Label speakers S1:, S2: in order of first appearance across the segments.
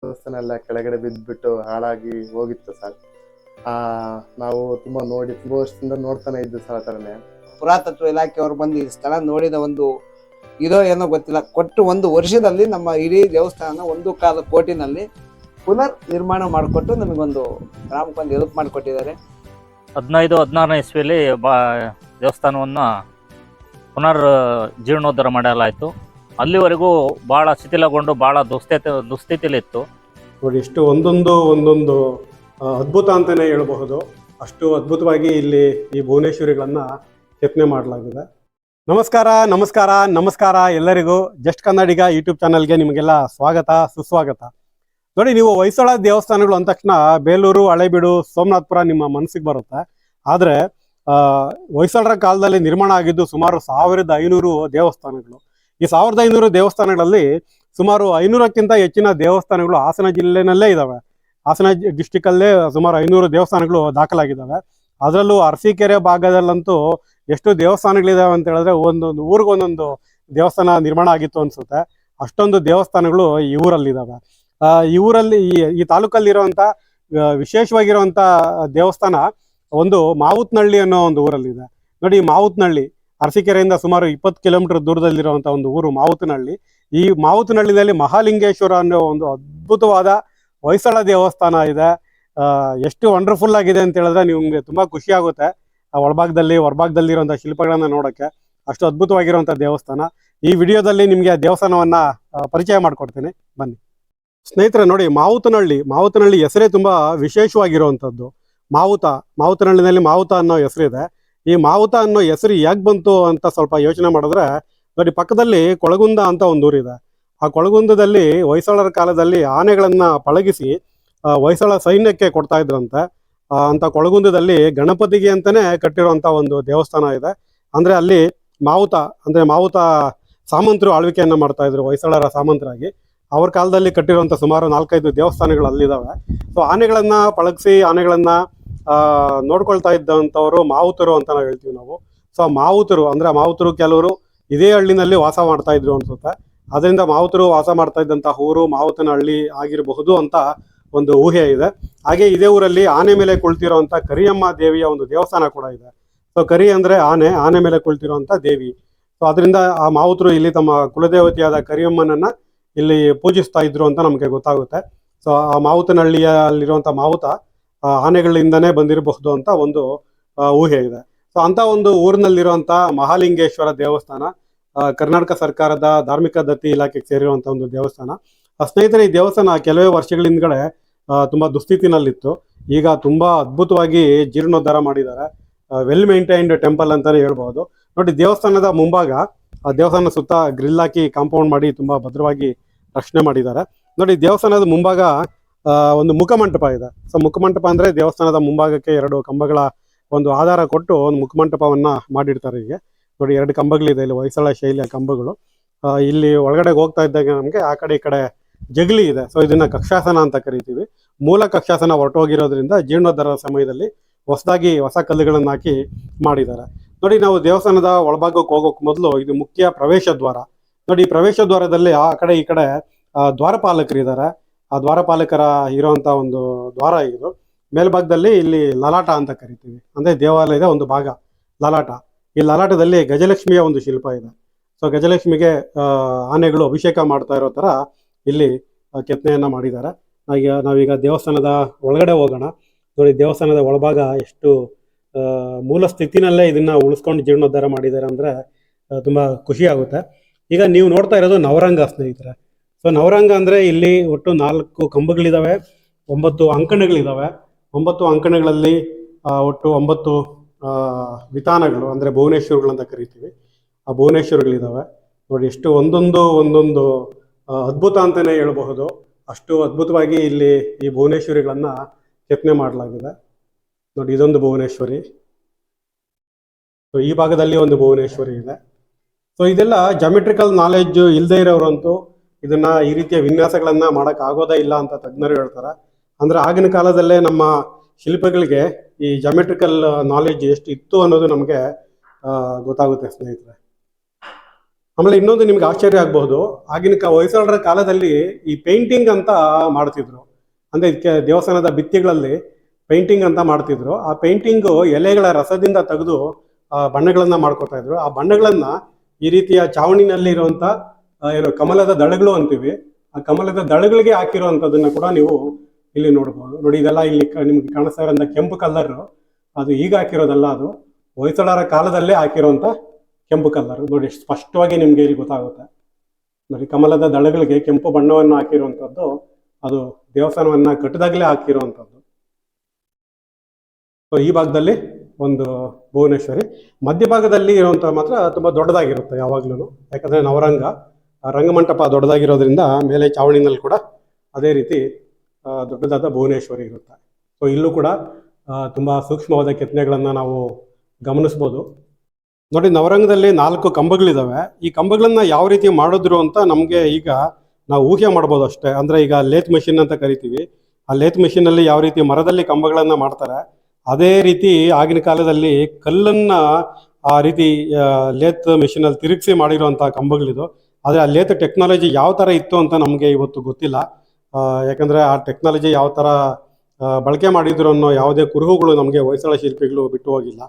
S1: ದೇವಸ್ಥಾನ ಎಲ್ಲ ಕೆಳಗಡೆ ಬಿದ್ದುಬಿಟ್ಟು ಹಾಳಾಗಿ ಹೋಗಿತ್ತು ಸರ್. ನಾವು ತುಂಬಾ ವರ್ಷದಿಂದ ನೋಡ್ತಾನೆ ಇದ್ದು ಸರ್. ಆ ಥರನೇ
S2: ಪುರಾತತ್ವ ಇಲಾಖೆಯವರು ಬಂದು ಈ ಸ್ಥಳ ನೋಡಿದ ಒಂದು ಇದೋ ಏನೋ ಗೊತ್ತಿಲ್ಲ, ಕೊಟ್ಟು 1 ವರ್ಷದಲ್ಲಿ ನಮ್ಮ ಇಡೀ ದೇವಸ್ಥಾನ 1 ಕೋಟಿನಲ್ಲಿ ಪುನರ್ ನಿರ್ಮಾಣ ಮಾಡಿಕೊಟ್ಟು ನಮಗೊಂದು ಗ್ರಾಮಕ್ಕೊಂದು ಹೆಲ್ಪ್ ಮಾಡಿಕೊಟ್ಟಿದ್ದಾರೆ.
S3: 15-16ನೇ ಇಸ್ವಿಯಲ್ಲಿ ದೇವಸ್ಥಾನವನ್ನು ಪುನರ್ ಜೀರ್ಣೋದ್ಧಾರ ಮಾಡಲಾಯಿತು. ಅಲ್ಲಿವರೆಗೂ ಭಾಳ ಶಿಥಿಲಗೊಂಡು ಭಾಳ ದುಸ್ಥಿತಿಲಿತ್ತು.
S4: ನೋಡಿ, ಎಷ್ಟು ಒಂದೊಂದು ಅದ್ಭುತ ಅಂತಲೇ ಹೇಳಬಹುದು. ಅಷ್ಟು ಅದ್ಭುತವಾಗಿ ಇಲ್ಲಿ ಈ ಭುವನೇಶ್ವರಿಗಳನ್ನು ಕೆತ್ತನೆ ಮಾಡಲಾಗಿದೆ. ನಮಸ್ಕಾರ ಎಲ್ಲರಿಗೂ. ಜಸ್ಟ್ ಕನ್ನಡಿಗ ಯೂಟ್ಯೂಬ್ ಚಾನಲ್ಗೆ ನಿಮಗೆಲ್ಲ ಸ್ವಾಗತ ಸುಸ್ವಾಗತ. ನೋಡಿ, ನೀವು ಹೊಯ್ಸಳ ದೇವಸ್ಥಾನಗಳು ಅಂದ ತಕ್ಷಣ ಬೇಲೂರು, ಹಳೇಬೀಡು, ಸೋಮನಾಥಪುರ ನಿಮ್ಮ ಮನಸ್ಸಿಗೆ ಬರುತ್ತೆ. ಆದರೆ ಹೊಯ್ಸಳರ ಕಾಲದಲ್ಲಿ ನಿರ್ಮಾಣ ಆಗಿದ್ದು ಸುಮಾರು 1500 ದೇವಸ್ಥಾನಗಳು. ಈ 1500 ದೇವಸ್ಥಾನಗಳಲ್ಲಿ ಸುಮಾರು 500ಕ್ಕಿಂತ ಹೆಚ್ಚಿನ ದೇವಸ್ಥಾನಗಳು ಹಾಸನ ಜಿಲ್ಲೆನಲ್ಲೇ ಇದ್ದಾವೆ. ಹಾಸನ ಡಿಸ್ಟಿಕಲ್ಲೇ ಸುಮಾರು 500 ದೇವಸ್ಥಾನಗಳು ದಾಖಲಾಗಿದ್ದಾವೆ. ಅದರಲ್ಲೂ ಅರಸೀಕೆರೆ ಭಾಗದಲ್ಲಂತೂ ಎಷ್ಟು ದೇವಸ್ಥಾನಗಳಿದಾವೆ ಅಂತ ಹೇಳಿದ್ರೆ ಒಂದೊಂದು ಊರಿಗೊಂದೊಂದು ದೇವಸ್ಥಾನ ನಿರ್ಮಾಣ ಆಗಿತ್ತು ಅನ್ಸುತ್ತೆ. ಅಷ್ಟೊಂದು ದೇವಸ್ಥಾನಗಳು ಈ ಊರಲ್ಲಿದ್ದಾವೆ. ಈ ಊರಲ್ಲಿ ಈ ತಾಲೂಕಲ್ಲಿರುವಂಥ ವಿಶೇಷವಾಗಿರುವಂಥ ದೇವಸ್ಥಾನ ಒಂದು ಮಾವುತನಹಳ್ಳಿ ಅನ್ನೋ ಒಂದು ಊರಲ್ಲಿದೆ. ನೋಡಿ, ಮಾವುತನಹಳ್ಳಿ ಅರಸೀಕೆರೆಯಿಂದ ಸುಮಾರು 20 ಕಿಲೋಮೀಟರ್ ದೂರದಲ್ಲಿರುವಂಥ ಒಂದು ಊರು ಮಾವುತನಹಳ್ಳಿ. ಈ ಮಾವುತನಹಳ್ಳಿನಲ್ಲಿ ಮಹಾಲಿಂಗೇಶ್ವರ ಅನ್ನೋ ಒಂದು ಅದ್ಭುತವಾದ ಹೊಯ್ಸಳ ದೇವಸ್ಥಾನ ಇದೆ. ಎಷ್ಟು ವಂಡರ್ಫುಲ್ ಆಗಿದೆ ಅಂತ ಹೇಳಿದ್ರೆ ನಿಮಗೆ ತುಂಬ ಖುಷಿ ಆಗುತ್ತೆ. ಒಳಭಾಗದಲ್ಲಿ ಹೊರಭಾಗದಲ್ಲಿರುವಂಥ ಶಿಲ್ಪಗಳನ್ನು ನೋಡೋಕ್ಕೆ ಅಷ್ಟು ಅದ್ಭುತವಾಗಿರುವಂಥ ದೇವಸ್ಥಾನ. ಈ ವಿಡಿಯೋದಲ್ಲಿ ನಿಮಗೆ ಆ ದೇವಸ್ಥಾನವನ್ನು ಪರಿಚಯ ಮಾಡಿಕೊಡ್ತೀನಿ, ಬನ್ನಿ ಸ್ನೇಹಿತರೆ. ನೋಡಿ, ಮಾವುತನಹಳ್ಳಿ ಹೆಸರೇ ತುಂಬ ವಿಶೇಷವಾಗಿರುವಂಥದ್ದು. ಮಾವುತನಹಳ್ಳಿನಲ್ಲಿ ಮಾವುತ ಅನ್ನೋ ಹೆಸರಿದೆ. ಈ ಮಾವುತ ಅನ್ನೋ ಹೆಸರು ಹೇಗೆ ಬಂತು ಅಂತ ಸ್ವಲ್ಪ ಯೋಚನೆ ಮಾಡಿದ್ರೆ, ನೋಡಿ, ಪಕ್ಕದಲ್ಲಿ ಕೊಳಗುಂದ ಅಂತ ಒಂದು ಊರಿದೆ. ಆ ಕೊಳಗುಂದದಲ್ಲಿ ಹೊಯ್ಸಳರ ಕಾಲದಲ್ಲಿ ಆನೆಗಳನ್ನು ಪಳಗಿಸಿ ಹೊಯ್ಸಳ ಸೈನ್ಯಕ್ಕೆ ಕೊಡ್ತಾ ಇದ್ರಂತೆ. ಅಂತ ಕೊಳಗುಂದದಲ್ಲಿ ಗಣಪತಿಗೆ ಅಂತಲೇ ಕಟ್ಟಿರುವಂಥ ಒಂದು ದೇವಸ್ಥಾನ ಇದೆ. ಅಂದರೆ ಅಲ್ಲಿ ಮಾವುತ ಸಾಮಂತರು ಆಳ್ವಿಕೆಯನ್ನು ಮಾಡ್ತಾ ಇದ್ರು, ಹೊಯ್ಸಳರ ಸಾಮಂತರಾಗಿ. ಅವ್ರ ಕಾಲದಲ್ಲಿ ಕಟ್ಟಿರುವಂಥ ಸುಮಾರು 4-5 ದೇವಸ್ಥಾನಗಳು ಅಲ್ಲಿದ್ದಾವೆ. ಸೊ ಆನೆಗಳನ್ನು ಪಳಗಿಸಿ ಆನೆಗಳನ್ನು ನೋಡ್ಕೊಳ್ತಾ ಇದ್ದಂಥವ್ರು ಮಾವುತರು ಅಂತ ನಾವು ಹೇಳ್ತೀವಿ ನಾವು. ಸೊ ಮಾವುತರು ಕೆಲವರು ಇದೇ ಹಳ್ಳಿನಲ್ಲಿ ವಾಸ ಮಾಡ್ತಾ ಇದ್ರು ಅನ್ಸುತ್ತೆ. ಅದರಿಂದ ಮಾವುತರು ವಾಸ ಮಾಡ್ತಾ ಇದ್ದಂಥ ಊರು ಮಾವುತನಹಳ್ಳಿ ಆಗಿರಬಹುದು ಅಂತ ಒಂದು ಊಹೆ ಇದೆ. ಹಾಗೆ ಇದೇ ಊರಲ್ಲಿ ಆನೆ ಮೇಲೆ ಕುಳಿತಿರುವಂಥ ಕರಿಯಮ್ಮ ದೇವಿಯ ಒಂದು ದೇವಸ್ಥಾನ ಕೂಡ ಇದೆ. ಸೊ ಕರಿ ಅಂದರೆ ಆನೆ ಮೇಲೆ ಕುಳಿತಿರುವಂಥ ದೇವಿ. ಸೊ ಅದರಿಂದ ಆ ಮಾವುತರು ಇಲ್ಲಿ ತಮ್ಮ ಕುಲದೇವತೆಯಾದ ಕರಿಯಮ್ಮನನ್ನು ಇಲ್ಲಿ ಪೂಜಿಸ್ತಾ ಇದ್ರು ಅಂತ ನಮಗೆ ಗೊತ್ತಾಗುತ್ತೆ. ಸೊ ಆ ಮಾವುತನಹಳ್ಳಿಯಲ್ಲಿರುವಂಥ ಮಾವುತ ಆನೆಗಳಿಂದನೇ ಬಂದಿರಬಹುದು ಅಂತ ಒಂದು ಊಹೆ ಇದೆ. ಸೊ ಅಂಥ ಒಂದು ಊರಿನಲ್ಲಿರುವಂಥ ಮಹಾಲಿಂಗೇಶ್ವರ ದೇವಸ್ಥಾನ ಕರ್ನಾಟಕ ಸರ್ಕಾರದ ಧಾರ್ಮಿಕ ದತ್ತಿ ಇಲಾಖೆಗೆ ಸೇರಿರುವಂಥ ಒಂದು ದೇವಸ್ಥಾನ. ಸ್ನೇಹಿತರೆ, ಈ ದೇವಸ್ಥಾನ ಕೆಲವೇ ವರ್ಷಗಳ ಹಿಂದ್ಗಡೆ ತುಂಬ ದುಸ್ಥಿತಿನಲ್ಲಿತ್ತು. ಈಗ ತುಂಬ ಅದ್ಭುತವಾಗಿ ಜೀರ್ಣೋದ್ಧಾರ ಮಾಡಿದ್ದಾರೆ. ವೆಲ್ ಮೇಂಟೈನ್ಡ್ ಟೆಂಪಲ್ ಅಂತಲೇ ಹೇಳ್ಬೋದು. ನೋಡಿ, ದೇವಸ್ಥಾನದ ಮುಂಭಾಗ ದೇವಸ್ಥಾನದ ಸುತ್ತ ಗ್ರಿಲ್ ಹಾಕಿ ಕಾಂಪೌಂಡ್ ಮಾಡಿ ತುಂಬ ಭದ್ರವಾಗಿ ರಕ್ಷಣೆ ಮಾಡಿದ್ದಾರೆ. ನೋಡಿ, ದೇವಸ್ಥಾನದ ಮುಂಭಾಗ ಒಂದು ಮುಖಮಂಟಪ ಇದೆ. ಸೊ ಮುಖಮಂಟಪ ಅಂದರೆ ದೇವಸ್ಥಾನದ ಮುಂಭಾಗಕ್ಕೆ 2 ಕಂಬಗಳ ಒಂದು ಆಧಾರ ಕೊಟ್ಟು ಒಂದು ಮುಖಮಂಟಪವನ್ನು ಮಾಡಿರ್ತಾರೆ. ಹೀಗೆ ನೋಡಿ, 2 ಕಂಬಗಳಿದೆ ಇಲ್ಲಿ, ಹೊಯ್ಸಳ ಶೈಲಿಯ ಕಂಬಗಳು. ಇಲ್ಲಿ ಒಳಗಡೆ ಹೋಗ್ತಾ ಇದ್ದಾಗ ನಮಗೆ ಆ ಕಡೆ ಈ ಕಡೆ ಜಗಲಿ ಇದೆ. ಸೊ ಇದನ್ನ ಕಕ್ಷಾಸನ ಅಂತ ಕರಿತೀವಿ. ಮೂಲ ಕಕ್ಷಾಸನ ಹೊರಟೋಗಿರೋದ್ರಿಂದ ಜೀರ್ಣೋದ್ಧಾರದ ಸಮಯದಲ್ಲಿ ಹೊಸ ಕಲ್ಲುಗಳನ್ನು ಹಾಕಿ ಮಾಡಿದ್ದಾರೆ. ನೋಡಿ, ನಾವು ದೇವಸ್ಥಾನದ ಒಳಭಾಗಕ್ಕೆ ಹೋಗೋಕೆ ಮೊದಲು ಇದು ಮುಖ್ಯ ಪ್ರವೇಶ ದ್ವಾರ. ನೋಡಿ, ಈ ಪ್ರವೇಶ ದ್ವಾರದಲ್ಲಿ ಆ ಕಡೆ ಈ ಕಡೆ ದ್ವಾರಪಾಲಕರಿದ್ದಾರೆ. ಆ ದ್ವಾರಪಾಲಕರ ಇರೋವಂಥ ಒಂದು ದ್ವಾರ ಇದು. ಮೇಲ್ಭಾಗದಲ್ಲಿ ಇಲ್ಲಿ ಲಲಾಟ ಅಂತ ಕರಿತೀವಿ, ಅಂದರೆ ದೇವಾಲಯದ ಒಂದು ಭಾಗ ಲಲಾಟ. ಈ ಲಲಾಟದಲ್ಲಿ ಗಜಲಕ್ಷ್ಮಿಯ ಒಂದು ಶಿಲ್ಪ ಇದೆ. ಸೊ ಗಜಲಕ್ಷ್ಮಿಗೆ ಆನೆಗಳು ಅಭಿಷೇಕ ಮಾಡ್ತಾ ಇರೋ ಥರ ಇಲ್ಲಿ ಕೆತ್ತನೆಯನ್ನು ಮಾಡಿದ್ದಾರೆ. ನಾವೀಗ ದೇವಸ್ಥಾನದ ಒಳಗಡೆ ಹೋಗೋಣ. ನೋಡಿ, ದೇವಸ್ಥಾನದ ಒಳಭಾಗ ಎಷ್ಟು ಮೂಲ ಸ್ಥಿತಿನಲ್ಲೇ ಇದನ್ನು ಉಳಿಸ್ಕೊಂಡು ಜೀರ್ಣೋದ್ಧಾರ ಮಾಡಿದ್ದಾರೆ ಅಂದರೆ ತುಂಬ ಖುಷಿ ಆಗುತ್ತೆ. ಈಗ ನೀವು ನೋಡ್ತಾ ಇರೋದು ನವರಂಗ ಸ್ನೇಹಿತರೆ. ಸೊ ನವರಂಗ ಅಂದರೆ ಇಲ್ಲಿ ಒಟ್ಟು 4 ಕಂಬಗಳಿದ್ದಾವೆ, 9 ಅಂಕಣಗಳಿದ್ದಾವೆ. 9 ಅಂಕಣಗಳಲ್ಲಿ ಒಟ್ಟು 9 ವಿತಾನಗಳು ಅಂದರೆ ಭುವನೇಶ್ವರಗಳು ಅಂತ ಕರಿತೀವಿ. ಆ ಭುವನೇಶ್ವರಗಳಿದ್ದಾವೆ. ನೋಡಿ, ಎಷ್ಟು ಒಂದೊಂದು ಅದ್ಭುತ ಅಂತಲೇ ಹೇಳಬಹುದು. ಅಷ್ಟು ಅದ್ಭುತವಾಗಿ ಇಲ್ಲಿ ಈ ಭುವನೇಶ್ವರಿಗಳನ್ನು ಕೆತ್ತನೆ ಮಾಡಲಾಗಿದೆ. ನೋಡಿ, ಇದೊಂದು ಭುವನೇಶ್ವರಿ. ಸೊ ಈ ಭಾಗದಲ್ಲಿ ಒಂದು ಭುವನೇಶ್ವರಿ ಇದೆ. ಸೊ ಇದೆಲ್ಲ ಜಾಮೆಟ್ರಿಕಲ್ ನಾಲೆಡ್ಜ್ ಇಲ್ಲದೆ ಇರೋರಂತೂ ಇದನ್ನ ಈ ರೀತಿಯ ವಿನ್ಯಾಸಗಳನ್ನ ಮಾಡಕ್ ಆಗೋದೇ ಇಲ್ಲ ಅಂತ ತಜ್ಞರು ಹೇಳ್ತಾರೆ. ಅಂದ್ರೆ ಆಗಿನ ಕಾಲದಲ್ಲೇ ನಮ್ಮ ಶಿಲ್ಪಗಳಿಗೆ ಈ ಜಾಮೆಟ್ರಿಕಲ್ ನಾಲೆಡ್ಜ್ ಎಷ್ಟು ಇತ್ತು ಅನ್ನೋದು ನಮಗೆ ಗೊತ್ತಾಗುತ್ತೆ ಸ್ನೇಹಿತರೆ. ಆಮೇಲೆ ಇನ್ನೊಂದು ನಿಮ್ಗೆ ಆಶ್ಚರ್ಯ ಆಗ್ಬಹುದು, ಆಗಿನ ಹೊಯ್ಸಳರ ಕಾಲದಲ್ಲಿ ಈ ಪೇಂಟಿಂಗ್ ಅಂತ ಮಾಡ್ತಿದ್ರು. ಅಂದ್ರೆ ಇದಕ್ಕೆ ದೇವಸ್ಥಾನದ ಭಿತ್ತಿಗಳಲ್ಲಿ ಪೇಂಟಿಂಗ್ ಅಂತ ಮಾಡ್ತಿದ್ರು. ಆ ಪೇಂಟಿಂಗು ಎಲೆಗಳ ರಸದಿಂದ ತೆಗೆದು ಬಣ್ಣಗಳನ್ನ ಮಾಡ್ಕೊತಾ ಇದ್ರು. ಆ ಬಣ್ಣಗಳನ್ನ ಈ ರೀತಿಯ ಚಾವಣಿನಲ್ಲಿ ಇರುವಂತ ಏನು ಕಮಲದ ದಳಗಳು ಅಂತೀವಿ, ಆ ಕಮಲದ ದಳಗಳಿಗೆ ಹಾಕಿರುವಂತದನ್ನ ಕೂಡ ನೀವು ಇಲ್ಲಿ ನೋಡ್ಬೋದು. ನೋಡಿ, ಇದೆಲ್ಲ ಇಲ್ಲಿ ನಿಮ್ಗೆ ಕಾಣಿಸ್ತಾ ಇರೋಂಥ ಕೆಂಪು ಕಲರ್, ಅದು ಈಗ ಹಾಕಿರೋದಲ್ಲ, ಅದು ಹೊಯ್ಸಳರ ಕಾಲದಲ್ಲೇ ಹಾಕಿರುವಂತ ಕೆಂಪು ಕಲರ್. ನೋಡಿ, ಎಷ್ಟು ಸ್ಪಷ್ಟವಾಗಿ ನಿಮ್ಗೆ ಇಲ್ಲಿ ಗೊತ್ತಾಗುತ್ತೆ. ನೋಡಿ, ಕಮಲದ ದಳಗಳಿಗೆ ಕೆಂಪು ಬಣ್ಣವನ್ನು ಹಾಕಿರುವಂಥದ್ದು, ಅದು ದೇವಸ್ಥಾನವನ್ನ ಕಟ್ಟಿದಾಗಲೇ ಹಾಕಿರುವಂಥದ್ದು. ಸೊ ಈ ಭಾಗದಲ್ಲಿ ಒಂದು ಭುವನೇಶ್ವರಿ, ಮಧ್ಯಭಾಗದಲ್ಲಿ ಇರುವಂತ ಮಾತ್ರ ತುಂಬಾ ದೊಡ್ಡದಾಗಿರುತ್ತೆ ಯಾವಾಗ್ಲೂ. ಯಾಕಂದ್ರೆ ನವರಂಗ ರಂಗಮಂಟಪ ದೊಡ್ಡದಾಗಿರೋದ್ರಿಂದ ಮೇಲೆ ಚಾವಣಿನಲ್ಲಿ ಕೂಡ ಅದೇ ರೀತಿ ದೊಡ್ಡದಾದ ಭುವನೇಶ್ವರಿ ಇರುತ್ತೆ. ಸೊ ಇಲ್ಲೂ ಕೂಡ ತುಂಬಾ ಸೂಕ್ಷ್ಮವಾದ ಕೆತ್ತನೆಗಳನ್ನ ನಾವು ಗಮನಿಸ್ಬೋದು. ನೋಡಿ, ನವರಂಗದಲ್ಲಿ 4 ಕಂಬಗಳಿದಾವೆ. ಈ ಕಂಬಗಳನ್ನ ಯಾವ ರೀತಿ ಮಾಡಿದ್ರು ಅಂತ ನಮಗೆ ಈಗ ನಾವು ಊಹೆ ಮಾಡ್ಬೋದು ಅಷ್ಟೇ. ಅಂದ್ರೆ ಈಗ ಲೇತ್ ಮೆಷಿನ್ ಅಂತ ಕರಿತೀವಿ, ಆ ಲೇತ್ ಮೆಷಿನ್ ಅಲ್ಲಿ ಯಾವ ರೀತಿ ಮರದಲ್ಲಿ ಕಂಬಗಳನ್ನ ಮಾಡ್ತಾರೆ, ಅದೇ ರೀತಿ ಆಗಿನ ಕಾಲದಲ್ಲಿ ಕಲ್ಲನ್ನ ಆ ರೀತಿ ಲೇತ್ ಮೆಷಿನ್ ಅಲ್ಲಿ ತಿರುಗಿಸಿ ಮಾಡಿರುವಂತಹ ಕಂಬಗಳಿದು. ಆದ್ರೆ ಆ ಲೇತ್ ಟೆಕ್ನಾಲಜಿ ಯಾವ ತರ ಇತ್ತು ಅಂತ ನಮಗೆ ಇವತ್ತು ಗೊತ್ತಿಲ್ಲ. ಯಾಕಂದ್ರೆ ಆ ಟೆಕ್ನಾಲಜಿ ಯಾವ ತರ ಬಳಕೆ ಮಾಡಿದ್ರು ಅನ್ನೋ ಯಾವುದೇ ಕುರುಹುಗಳು ನಮಗೆ ಹೊಯ್ಸಳ ಶಿಲ್ಪಿಗಳು ಬಿಟ್ಟು ಹೋಗಿಲ್ಲ.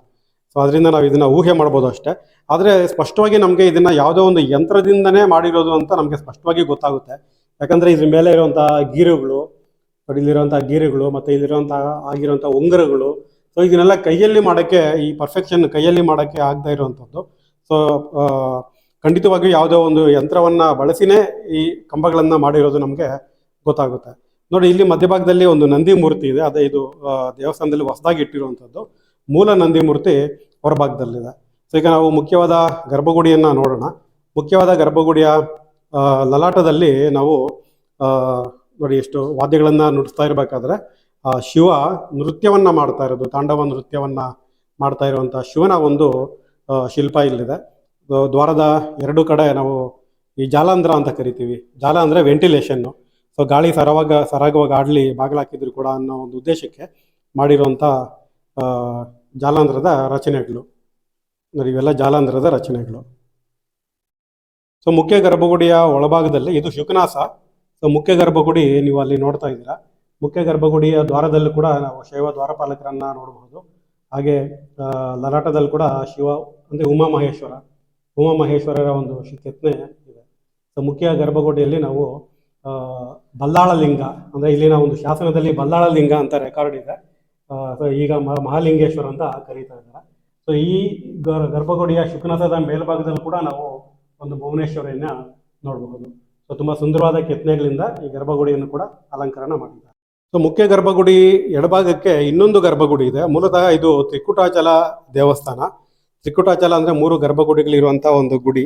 S4: ಸೊ ಅದರಿಂದ ನಾವು ಇದನ್ನ ಊಹೆ ಮಾಡ್ಬೋದು ಅಷ್ಟೇ. ಆದರೆ ಸ್ಪಷ್ಟವಾಗಿ ನಮಗೆ ಇದನ್ನ ಯಾವುದೋ ಒಂದು ಯಂತ್ರದಿಂದನೇ ಮಾಡಿರೋದು ಅಂತ ನಮಗೆ ಸ್ಪಷ್ಟವಾಗಿ ಗೊತ್ತಾಗುತ್ತೆ. ಯಾಕಂದ್ರೆ ಇದ್ರ ಮೇಲೆ ಇರುವಂತಹ ಗೀರುಗಳು, ಇಲ್ಲಿರುವಂತಹ ಗೀರುಗಳು, ಮತ್ತೆ ಇಲ್ಲಿರುವಂತಹ ಆಗಿರುವಂತಹ ಉಂಗುರಗಳು, ಸೊ ಇದನ್ನೆಲ್ಲ ಕೈಯಲ್ಲಿ ಮಾಡೋಕ್ಕೆ, ಈ ಪರ್ಫೆಕ್ಷನ್ ಕೈಯಲ್ಲಿ ಮಾಡೋಕ್ಕೆ ಆಗದೆ ಇರುವಂಥದ್ದು. ಸೊ ಖಂಡಿತವಾಗಿಯೂ ಯಾವುದೋ ಒಂದು ಯಂತ್ರವನ್ನ ಬಳಸಿನೇ ಈ ಕಂಬಗಳನ್ನ ಮಾಡಿರೋದು ನಮಗೆ ಗೊತ್ತಾಗುತ್ತೆ. ನೋಡಿ, ಇಲ್ಲಿ ಮಧ್ಯಭಾಗದಲ್ಲಿ ಒಂದು ನಂದಿ ಮೂರ್ತಿ ಇದೆ. ಅದೇ ಇದು ದೇವಸ್ಥಾನದಲ್ಲಿ ಹೊಸದಾಗಿ ಇಟ್ಟಿರುವಂಥದ್ದು. ಮೂಲ ನಂದಿ ಮೂರ್ತಿ ಹೊರಭಾಗದಲ್ಲಿದೆ. ಸೊ ಈಗ ನಾವು ಮುಖ್ಯವಾದ ಗರ್ಭಗುಡಿಯನ್ನ ನೋಡೋಣ. ಮುಖ್ಯವಾದ ಗರ್ಭಗುಡಿಯ ಲಲಾಟದಲ್ಲಿ ನಾವು ನೋಡಿ, ಎಷ್ಟು ವಾದ್ಯಗಳನ್ನ ನುಡಿಸ್ತಾ ಇರಬೇಕಾದ್ರೆ ಶಿವ ನೃತ್ಯವನ್ನ ಮಾಡ್ತಾ ಇರೋದು, ತಾಂಡವ ನೃತ್ಯವನ್ನ ಮಾಡ್ತಾ ಇರುವಂತ ಶಿವನ ಒಂದು ಶಿಲ್ಪ ಇಲ್ಲಿದೆ. ದ್ವಾರದ 2 ಕಡೆ ನಾವು ಈ ಜಾಲಾಂಧ್ರ ಅಂತ ಕರಿತೀವಿ. ಜಾಲ ಅಂದ್ರೆ ವೆಂಟಿಲೇಷನ್ನು. ಸೊ ಗಾಳಿ ಸರಾಗವಾಗಿ ಆಡ್ಲಿ ಬಾಗಿಲಾಕಿದ್ರು ಕೂಡ ಅನ್ನೋ ಒಂದು ಉದ್ದೇಶಕ್ಕೆ ಮಾಡಿರುವಂತ ಜಾಲಾಂಧ್ರದ ರಚನೆಗಳು. ನೋಡಿ, ಇವೆಲ್ಲ ಜಾಲಾಂಧ್ರದ ರಚನೆಗಳು. ಸೊ ಮುಖ್ಯ ಗರ್ಭಗುಡಿಯ ಒಳಭಾಗದಲ್ಲಿ ಇದು ಶುಕನಾಸ. ಸೊ ಮುಖ್ಯ ಗರ್ಭಗುಡಿ ನೀವು ಅಲ್ಲಿ ನೋಡ್ತಾ ಇದ್ದೀರಾ. ಮುಖ್ಯ ಗರ್ಭಗುಡಿಯ ದ್ವಾರದಲ್ಲೂ ಕೂಡ ನಾವು ಶೈವ ದ್ವಾರಪಾಲಕರನ್ನ ನೋಡಬಹುದು. ಹಾಗೆ ಲಲಾಟದಲ್ಲಿ ಕೂಡ ಶಿವ ಅಂದ್ರೆ ಉಮಾಮಹೇಶ್ವರರ ಒಂದು ಕೆತ್ತನೆ ಇದೆ. ಸೊ ಮುಖ್ಯ ಗರ್ಭಗುಡಿಯಲ್ಲಿ ನಾವು ಬಲ್ಲಾಳ ಲಿಂಗ, ಅಂದ್ರೆ ಇಲ್ಲಿನ ಒಂದು ಶಾಸನದಲ್ಲಿ ಬಲ್ಲಾಳ ಲಿಂಗ ಅಂತ ರೆಕಾರ್ಡ್ ಇದೆ. ಸೊ ಈಗ ಮಹಾಲಿಂಗೇಶ್ವರ ಅಂತ ಕರೀತಾ ಇದ್ದಾರೆ. ಸೊ ಈ ಗರ್ಭಗುಡಿಯ ಶುಕನಾಥದ ಮೇಲ್ಭಾಗದಲ್ಲಿ ಕೂಡ ನಾವು ಒಂದು ಭುವನೇಶ್ವರಿಯನ್ನ ನೋಡಬಹುದು. ಸೊ ತುಂಬಾ ಸುಂದರವಾದ ಕೆತ್ತನೆಗಳಿಂದ ಈ ಗರ್ಭಗುಡಿಯನ್ನು ಕೂಡ ಅಲಂಕರಣ ಮಾಡಿದ್ದಾರೆ. ಸೊ ಮುಖ್ಯ ಗರ್ಭಗುಡಿ ಎಡಭಾಗಕ್ಕೆ ಇನ್ನೊಂದು ಗರ್ಭಗುಡಿ ಇದೆ. ಮೂಲತಃ ಇದು ತ್ರಿಕುಟಾಚಲ ದೇವಸ್ಥಾನ. ತ್ರಿಕುಟಾಚಲ ಅಂದ್ರೆ 3 ಗರ್ಭಗುಡಿಗಳಿರುವಂತಹ ಒಂದು ಗುಡಿ.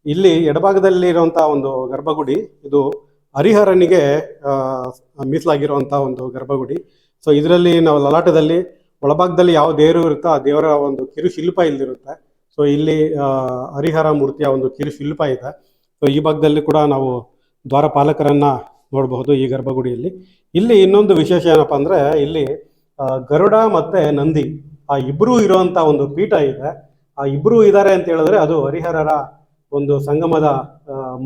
S4: ಇಲ್ಲಿ ಎಡಭಾಗದಲ್ಲಿ ಇರುವಂತಹ ಒಂದು ಗರ್ಭಗುಡಿ ಇದು ಹರಿಹರನಿಗೆ ಮೀಸಲಾಗಿರುವಂತಹ ಒಂದು ಗರ್ಭಗುಡಿ. ಸೊ ಇದರಲ್ಲಿ ನಾವು ಲಲಾಟದಲ್ಲಿ ಒಳಭಾಗದಲ್ಲಿ ಯಾವ ದೇವರು ಇರುತ್ತೋ ಆ ದೇವರ ಒಂದು ಕಿರುಶಿಲ್ಪ ಇಲ್ಲಿರುತ್ತೆ. ಸೊ ಇಲ್ಲಿ ಹರಿಹರ ಮೂರ್ತಿಯ ಒಂದು ಕಿರುಶಿಲ್ಪ ಇದೆ. ಸೊ ಈ ಭಾಗದಲ್ಲಿ ಕೂಡ ನಾವು ದ್ವಾರಪಾಲಕರನ್ನ ನೋಡಬಹುದು ಈ ಗರ್ಭಗುಡಿಯಲ್ಲಿ. ಇಲ್ಲಿ ಇನ್ನೊಂದು ವಿಶೇಷ ಏನಪ್ಪಾ ಅಂದ್ರೆ, ಇಲ್ಲಿ ಗರುಡ ಮತ್ತೆ ನಂದಿ ಆ ಇಬ್ರು ಇರುವಂತ ಒಂದು ಪೀಠ ಇದೆ. ಆ ಇಬ್ರು ಇದ್ದಾರೆ ಅಂತ ಹೇಳಿದ್ರೆ ಅದು ಹರಿಹರರ ಒಂದು ಸಂಗಮದ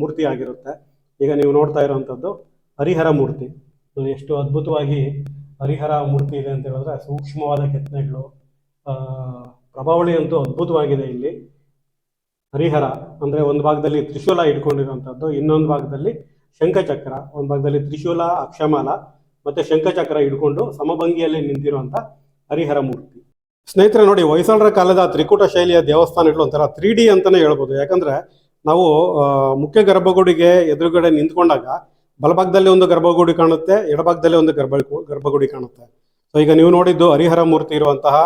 S4: ಮೂರ್ತಿ ಆಗಿರುತ್ತೆ. ಈಗ ನೀವು ನೋಡ್ತಾ ಇರುವಂತದ್ದು ಹರಿಹರ ಮೂರ್ತಿ. ಎಷ್ಟು ಅದ್ಭುತವಾಗಿ ಹರಿಹರ ಮೂರ್ತಿ ಇದೆ ಅಂತ ಹೇಳಿದ್ರೆ, ಸೂಕ್ಷ್ಮವಾದ ಕೆತ್ತನೆಗಳು, ಪ್ರಭಾವಳಿ ಅಂತೂ ಅದ್ಭುತವಾಗಿದೆ. ಇಲ್ಲಿ ಹರಿಹರ ಅಂದ್ರೆ ಒಂದು ಭಾಗದಲ್ಲಿ ತ್ರಿಶೂಲ ಇಟ್ಕೊಂಡಿರುವಂಥದ್ದು, ಇನ್ನೊಂದು ಭಾಗದಲ್ಲಿ ಶಂಖಚಕ್ರ, ಒಂದು ಭಾಗದಲ್ಲಿ ತ್ರಿಶೂಲ, ಅಕ್ಷಮಾಲ ಮತ್ತೆ ಶಂಖಚಕ್ರ ಹಿಡ್ಕೊಂಡು ಸಮಭಂಗಿಯಲ್ಲಿ ನಿಂತಿರುವಂತ ಹರಿಹರ ಮೂರ್ತಿ. ಸ್ನೇಹಿತರೆ ನೋಡಿ, ಹೊಯ್ಸಳರ ಕಾಲದ ತ್ರಿಕೂಟ ಶೈಲಿಯ ದೇವಸ್ಥಾನಗಳು ಒಂಥರ 3D ಅಂತಾನೆ ಹೇಳ್ಬೋದು. ಯಾಕಂದ್ರೆ ನಾವು ಮುಖ್ಯ ಗರ್ಭಗುಡಿಗೆ ಎದುರುಗಡೆ ನಿಂತ್ಕೊಂಡಾಗ ಬಲಭಾಗದಲ್ಲಿ ಒಂದು ಗರ್ಭಗುಡಿ ಕಾಣುತ್ತೆ, ಎಡಭಾಗದಲ್ಲಿ ಒಂದು ಗರ್ಭಗುಡಿ ಕಾಣುತ್ತೆ. ಸೊ ಈಗ ನೀವು ನೋಡಿದ್ದು ಹರಿಹರ ಮೂರ್ತಿ ಇರುವಂತಹ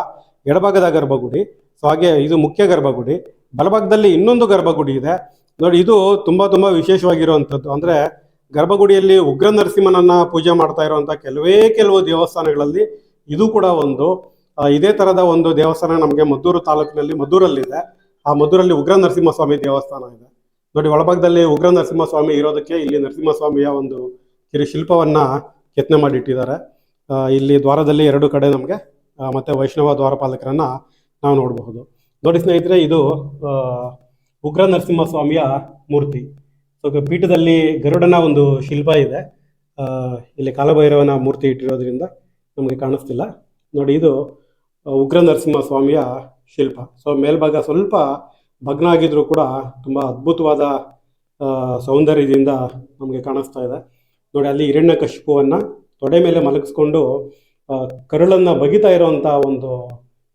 S4: ಎಡಭಾಗದ ಗರ್ಭಗುಡಿ. ಸೊ ಹಾಗೆ ಇದು ಮುಖ್ಯ ಗರ್ಭಗುಡಿ. ಬಲಭಾಗದಲ್ಲಿ ಇನ್ನೊಂದು ಗರ್ಭಗುಡಿ ಇದೆ ನೋಡಿ. ಇದು ತುಂಬಾ ವಿಶೇಷವಾಗಿರುವಂಥದ್ದು. ಅಂದ್ರೆ ಗರ್ಭಗುಡಿಯಲ್ಲಿ ಉಗ್ರ ನರಸಿಂಹನನ್ನ ಪೂಜೆ ಮಾಡ್ತಾ ಇರುವಂತಹ ಕೆಲವು ದೇವಸ್ಥಾನಗಳಲ್ಲಿ ಇದು ಕೂಡ ಒಂದು. ಇದೇ ತರದ ಒಂದು ದೇವಸ್ಥಾನ ನಮಗೆ ಮದ್ದೂರು ತಾಲೂಕಿನಲ್ಲಿ ಮದ್ದೂರಲ್ಲಿದೆ. ಆ ಮದ್ದೂರಲ್ಲಿ ಉಗ್ರ ನರಸಿಂಹಸ್ವಾಮಿ ದೇವಸ್ಥಾನ ಇದೆ ನೋಡಿ. ಒಳಭಾಗದಲ್ಲಿ ಉಗ್ರ ನರಸಿಂಹಸ್ವಾಮಿ ಇರೋದಕ್ಕೆ ಇಲ್ಲಿ ನರಸಿಂಹಸ್ವಾಮಿಯ ಒಂದು ಕಿರುಶಿಲ್ಪವನ್ನ ಕೆತ್ತನೆ ಮಾಡಿಟ್ಟಿದ್ದಾರೆ. ಇಲ್ಲಿ ದ್ವಾರದಲ್ಲಿ 2 ಕಡೆ ನಮಗೆ ಮತ್ತೆ ವೈಷ್ಣವ ದ್ವಾರಪಾಲಕರನ್ನ ನಾವು ನೋಡಬಹುದು. ನೋಡಿ ಸ್ನೇಹಿತರೆ, ಇದು ಉಗ್ರ ನರಸಿಂಹಸ್ವಾಮಿಯ ಮೂರ್ತಿ. ಸೊ ಪೀಠದಲ್ಲಿ ಗರುಡನ ಒಂದು ಶಿಲ್ಪ ಇದೆ. ಇಲ್ಲಿ ಕಾಲಭೈರವನ ಮೂರ್ತಿ ಇಟ್ಟಿರೋದ್ರಿಂದ ನಮಗೆ ಕಾಣಿಸ್ತಿಲ್ಲ. ನೋಡಿ, ಇದು ಉಗ್ರ ನರಸಿಂಹಸ್ವಾಮಿಯ ಶಿಲ್ಪ. ಸೊ ಮೇಲ್ಭಾಗ ಸ್ವಲ್ಪ ಭಗ್ನ ಆಗಿದ್ರೂ ಕೂಡ ತುಂಬ ಅದ್ಭುತವಾದ ಸೌಂದರ್ಯದಿಂದ ನಮಗೆ ಕಾಣಿಸ್ತಾ ಇದೆ. ನೋಡಿ, ಅಲ್ಲಿ ಹಿರಣ್ಯಕಶಿಪುವನ್ನು ತೊಡೆ ಮೇಲೆ ಮಲಗಿಸ್ಕೊಂಡು ಕರುಳನ್ನು ಬಗಿತಾ ಇರೋವಂಥ ಒಂದು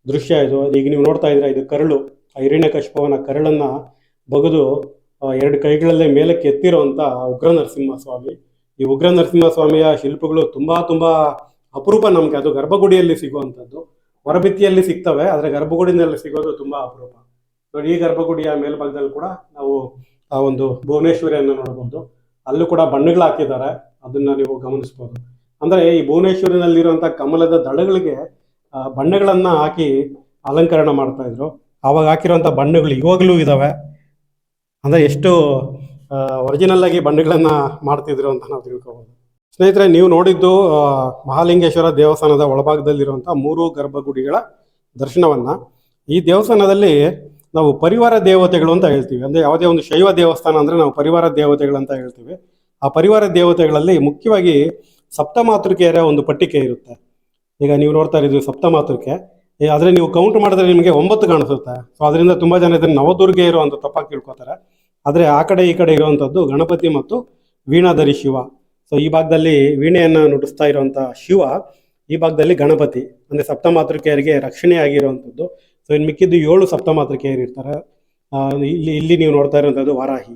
S4: ದೃಶ್ಯ ಇದು. ಈಗ ನೀವು ನೋಡ್ತಾ ಇದ್ದೀರಾ, ಇದು ಕರುಳು. ಆ ಹಿರಣ್ಯಕಶಿಪುವನ ಕರುಳನ್ನು ಬಗೆದು ಎರಡು ಕೈಗಳಲ್ಲೇ ಮೇಲಕ್ಕೆ ಎತ್ತಿರೋವಂಥ ಉಗ್ರ ನರಸಿಂಹಸ್ವಾಮಿ. ಈ ಉಗ್ರ ನರಸಿಂಹಸ್ವಾಮಿಯ ಶಿಲ್ಪಗಳು ತುಂಬ ಅಪರೂಪ. ನಮಗೆ ಅದು ಗರ್ಭಗುಡಿಯಲ್ಲಿ ಸಿಗುವಂಥದ್ದು. ಹೊರಭಿತ್ತಿಯಲ್ಲಿ ಸಿಗ್ತವೆ, ಆದರೆ ಗರ್ಭಗುಡಿನಲ್ಲಿ ಸಿಗೋದು ತುಂಬ ಅಪರೂಪ. ನೋಡಿ, ಈ ಗರ್ಭಗುಡಿಯ ಮೇಲ್ಭಾಗದಲ್ಲಿ ಕೂಡ ನಾವು ಆ ಒಂದು ಭುವನೇಶ್ವರಿಯನ್ನು ನೋಡಬಹುದು. ಅಲ್ಲೂ ಕೂಡ ಬಣ್ಣಗಳು ಹಾಕಿದ್ದಾರೆ, ಅದನ್ನ ನೀವು ಗಮನಿಸ್ಬೋದು. ಅಂದರೆ ಈ ಭುವನೇಶ್ವರಿನಲ್ಲಿರುವಂಥ ಕಮಲದ ದಳಗಳಿಗೆ ಬಣ್ಣಗಳನ್ನು ಹಾಕಿ ಅಲಂಕರಣ ಮಾಡ್ತಾ ಇದ್ರು. ಆವಾಗ ಹಾಕಿರುವಂಥ ಬಣ್ಣಗಳು ಇವಾಗಲೂ ಇದ್ದಾವೆ. ಅಂದರೆ ಎಷ್ಟು ಒರಿಜಿನಲ್ ಆಗಿ ಬಣ್ಣಗಳನ್ನು ಮಾಡ್ತಿದ್ರು ಅಂತ ನಾವು ತಿಳ್ಕೊಬೋದು. ಸ್ನೇಹಿತರೆ, ನೀವು ನೋಡಿದ್ದು ಮಹಾಲಿಂಗೇಶ್ವರ ದೇವಸ್ಥಾನದ ಒಳಭಾಗದಲ್ಲಿರುವಂಥ 3 ಗರ್ಭಗುಡಿಗಳ ದರ್ಶನವನ್ನು. ಈ ದೇವಸ್ಥಾನದಲ್ಲಿ ನಾವು ಪರಿವಾರ ದೇವತೆಗಳು ಅಂತ ಹೇಳ್ತೀವಿ. ಅಂದರೆ ಯಾವುದೇ ಒಂದು ಶೈವ ದೇವಸ್ಥಾನ ಅಂದರೆ ನಾವು ಪರಿವಾರ ದೇವತೆಗಳಂತ ಹೇಳ್ತೀವಿ. ಆ ಪರಿವಾರ ದೇವತೆಗಳಲ್ಲಿ ಮುಖ್ಯವಾಗಿ ಸಪ್ತಮಾತೃಕೆಯರ ಒಂದು ಪಟ್ಟಿಕೆ ಇರುತ್ತೆ. ಈಗ ನೀವು ನೋಡ್ತಾ ಇದ್ದೀವಿ ಸಪ್ತಮಾತೃಕೆ, ಆದರೆ ನೀವು ಕೌಂಟ್ ಮಾಡಿದ್ರೆ ನಿಮಗೆ 9 ಕಾಣಿಸುತ್ತೆ. ಸೊ ಅದರಿಂದ ತುಂಬ ಜನ ಇದನ್ನು ನವದುರ್ಗೆ ಅಂತ ತಪ್ಪಾಗಿ ತಿಳ್ಕೊತಾರೆ. ಆದರೆ ಆ ಕಡೆ ಈ ಕಡೆ ಇರುವಂಥದ್ದು ಗಣಪತಿ ಮತ್ತು ವೀಣಾಧರಿ ಶಿವ. ಸೊ ಈ ಭಾಗದಲ್ಲಿ ವೀಣೆಯನ್ನು ನುಡಿಸ್ತಾ ಇರುವಂಥ ಶಿವ, ಈ ಭಾಗದಲ್ಲಿ ಗಣಪತಿ. ಅಂದರೆ ಸಪ್ತಮಾತೃಕೆಯರಿಗೆ ರಕ್ಷಣೆ ಆಗಿರುವಂಥದ್ದು. ಸೊ ಇನ್ನು ಮಿಕ್ಕಿದ್ದು 7 ಸಪ್ತಮಾತೃಕೆಯರು ಇರ್ತಾರೆ. ಇಲ್ಲಿ ನೀವು ನೋಡ್ತಾ ಇರುವಂಥದ್ದು ವಾರಾಹಿ.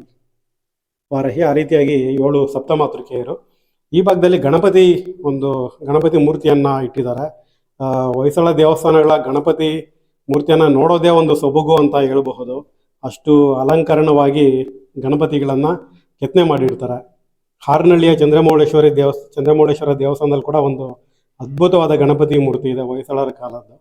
S4: ಆ ರೀತಿಯಾಗಿ 7 ಸಪ್ತಮಾತೃಕೆಯರು. ಈ ಭಾಗದಲ್ಲಿ ಗಣಪತಿ ಮೂರ್ತಿಯನ್ನು ಇಟ್ಟಿದ್ದಾರೆ. ಹೊಯ್ಸಳ ದೇವಸ್ಥಾನಗಳ ಗಣಪತಿ ಮೂರ್ತಿಯನ್ನು ನೋಡೋದೇ ಒಂದು ಸೊಬಗು ಅಂತ ಹೇಳಬಹುದು. ಅಷ್ಟು ಅಲಂಕರಣವಾಗಿ ಗಣಪತಿಗಳನ್ನು ಕೆತ್ತನೆ ಮಾಡಿರ್ತಾರೆ. ಹಾರನಹಳ್ಳಿಯ ಚಂದ್ರಮೌಳೇಶ್ವರ ದೇವಸ್ಥಾನದಲ್ಲಿ ಕೂಡ ಒಂದು ಅದ್ಭುತವಾದ ಗಣಪತಿ ಮೂರ್ತಿ ಇದೆ, ಹೊಯ್ಸಳರ ಕಾಲದ್ದು.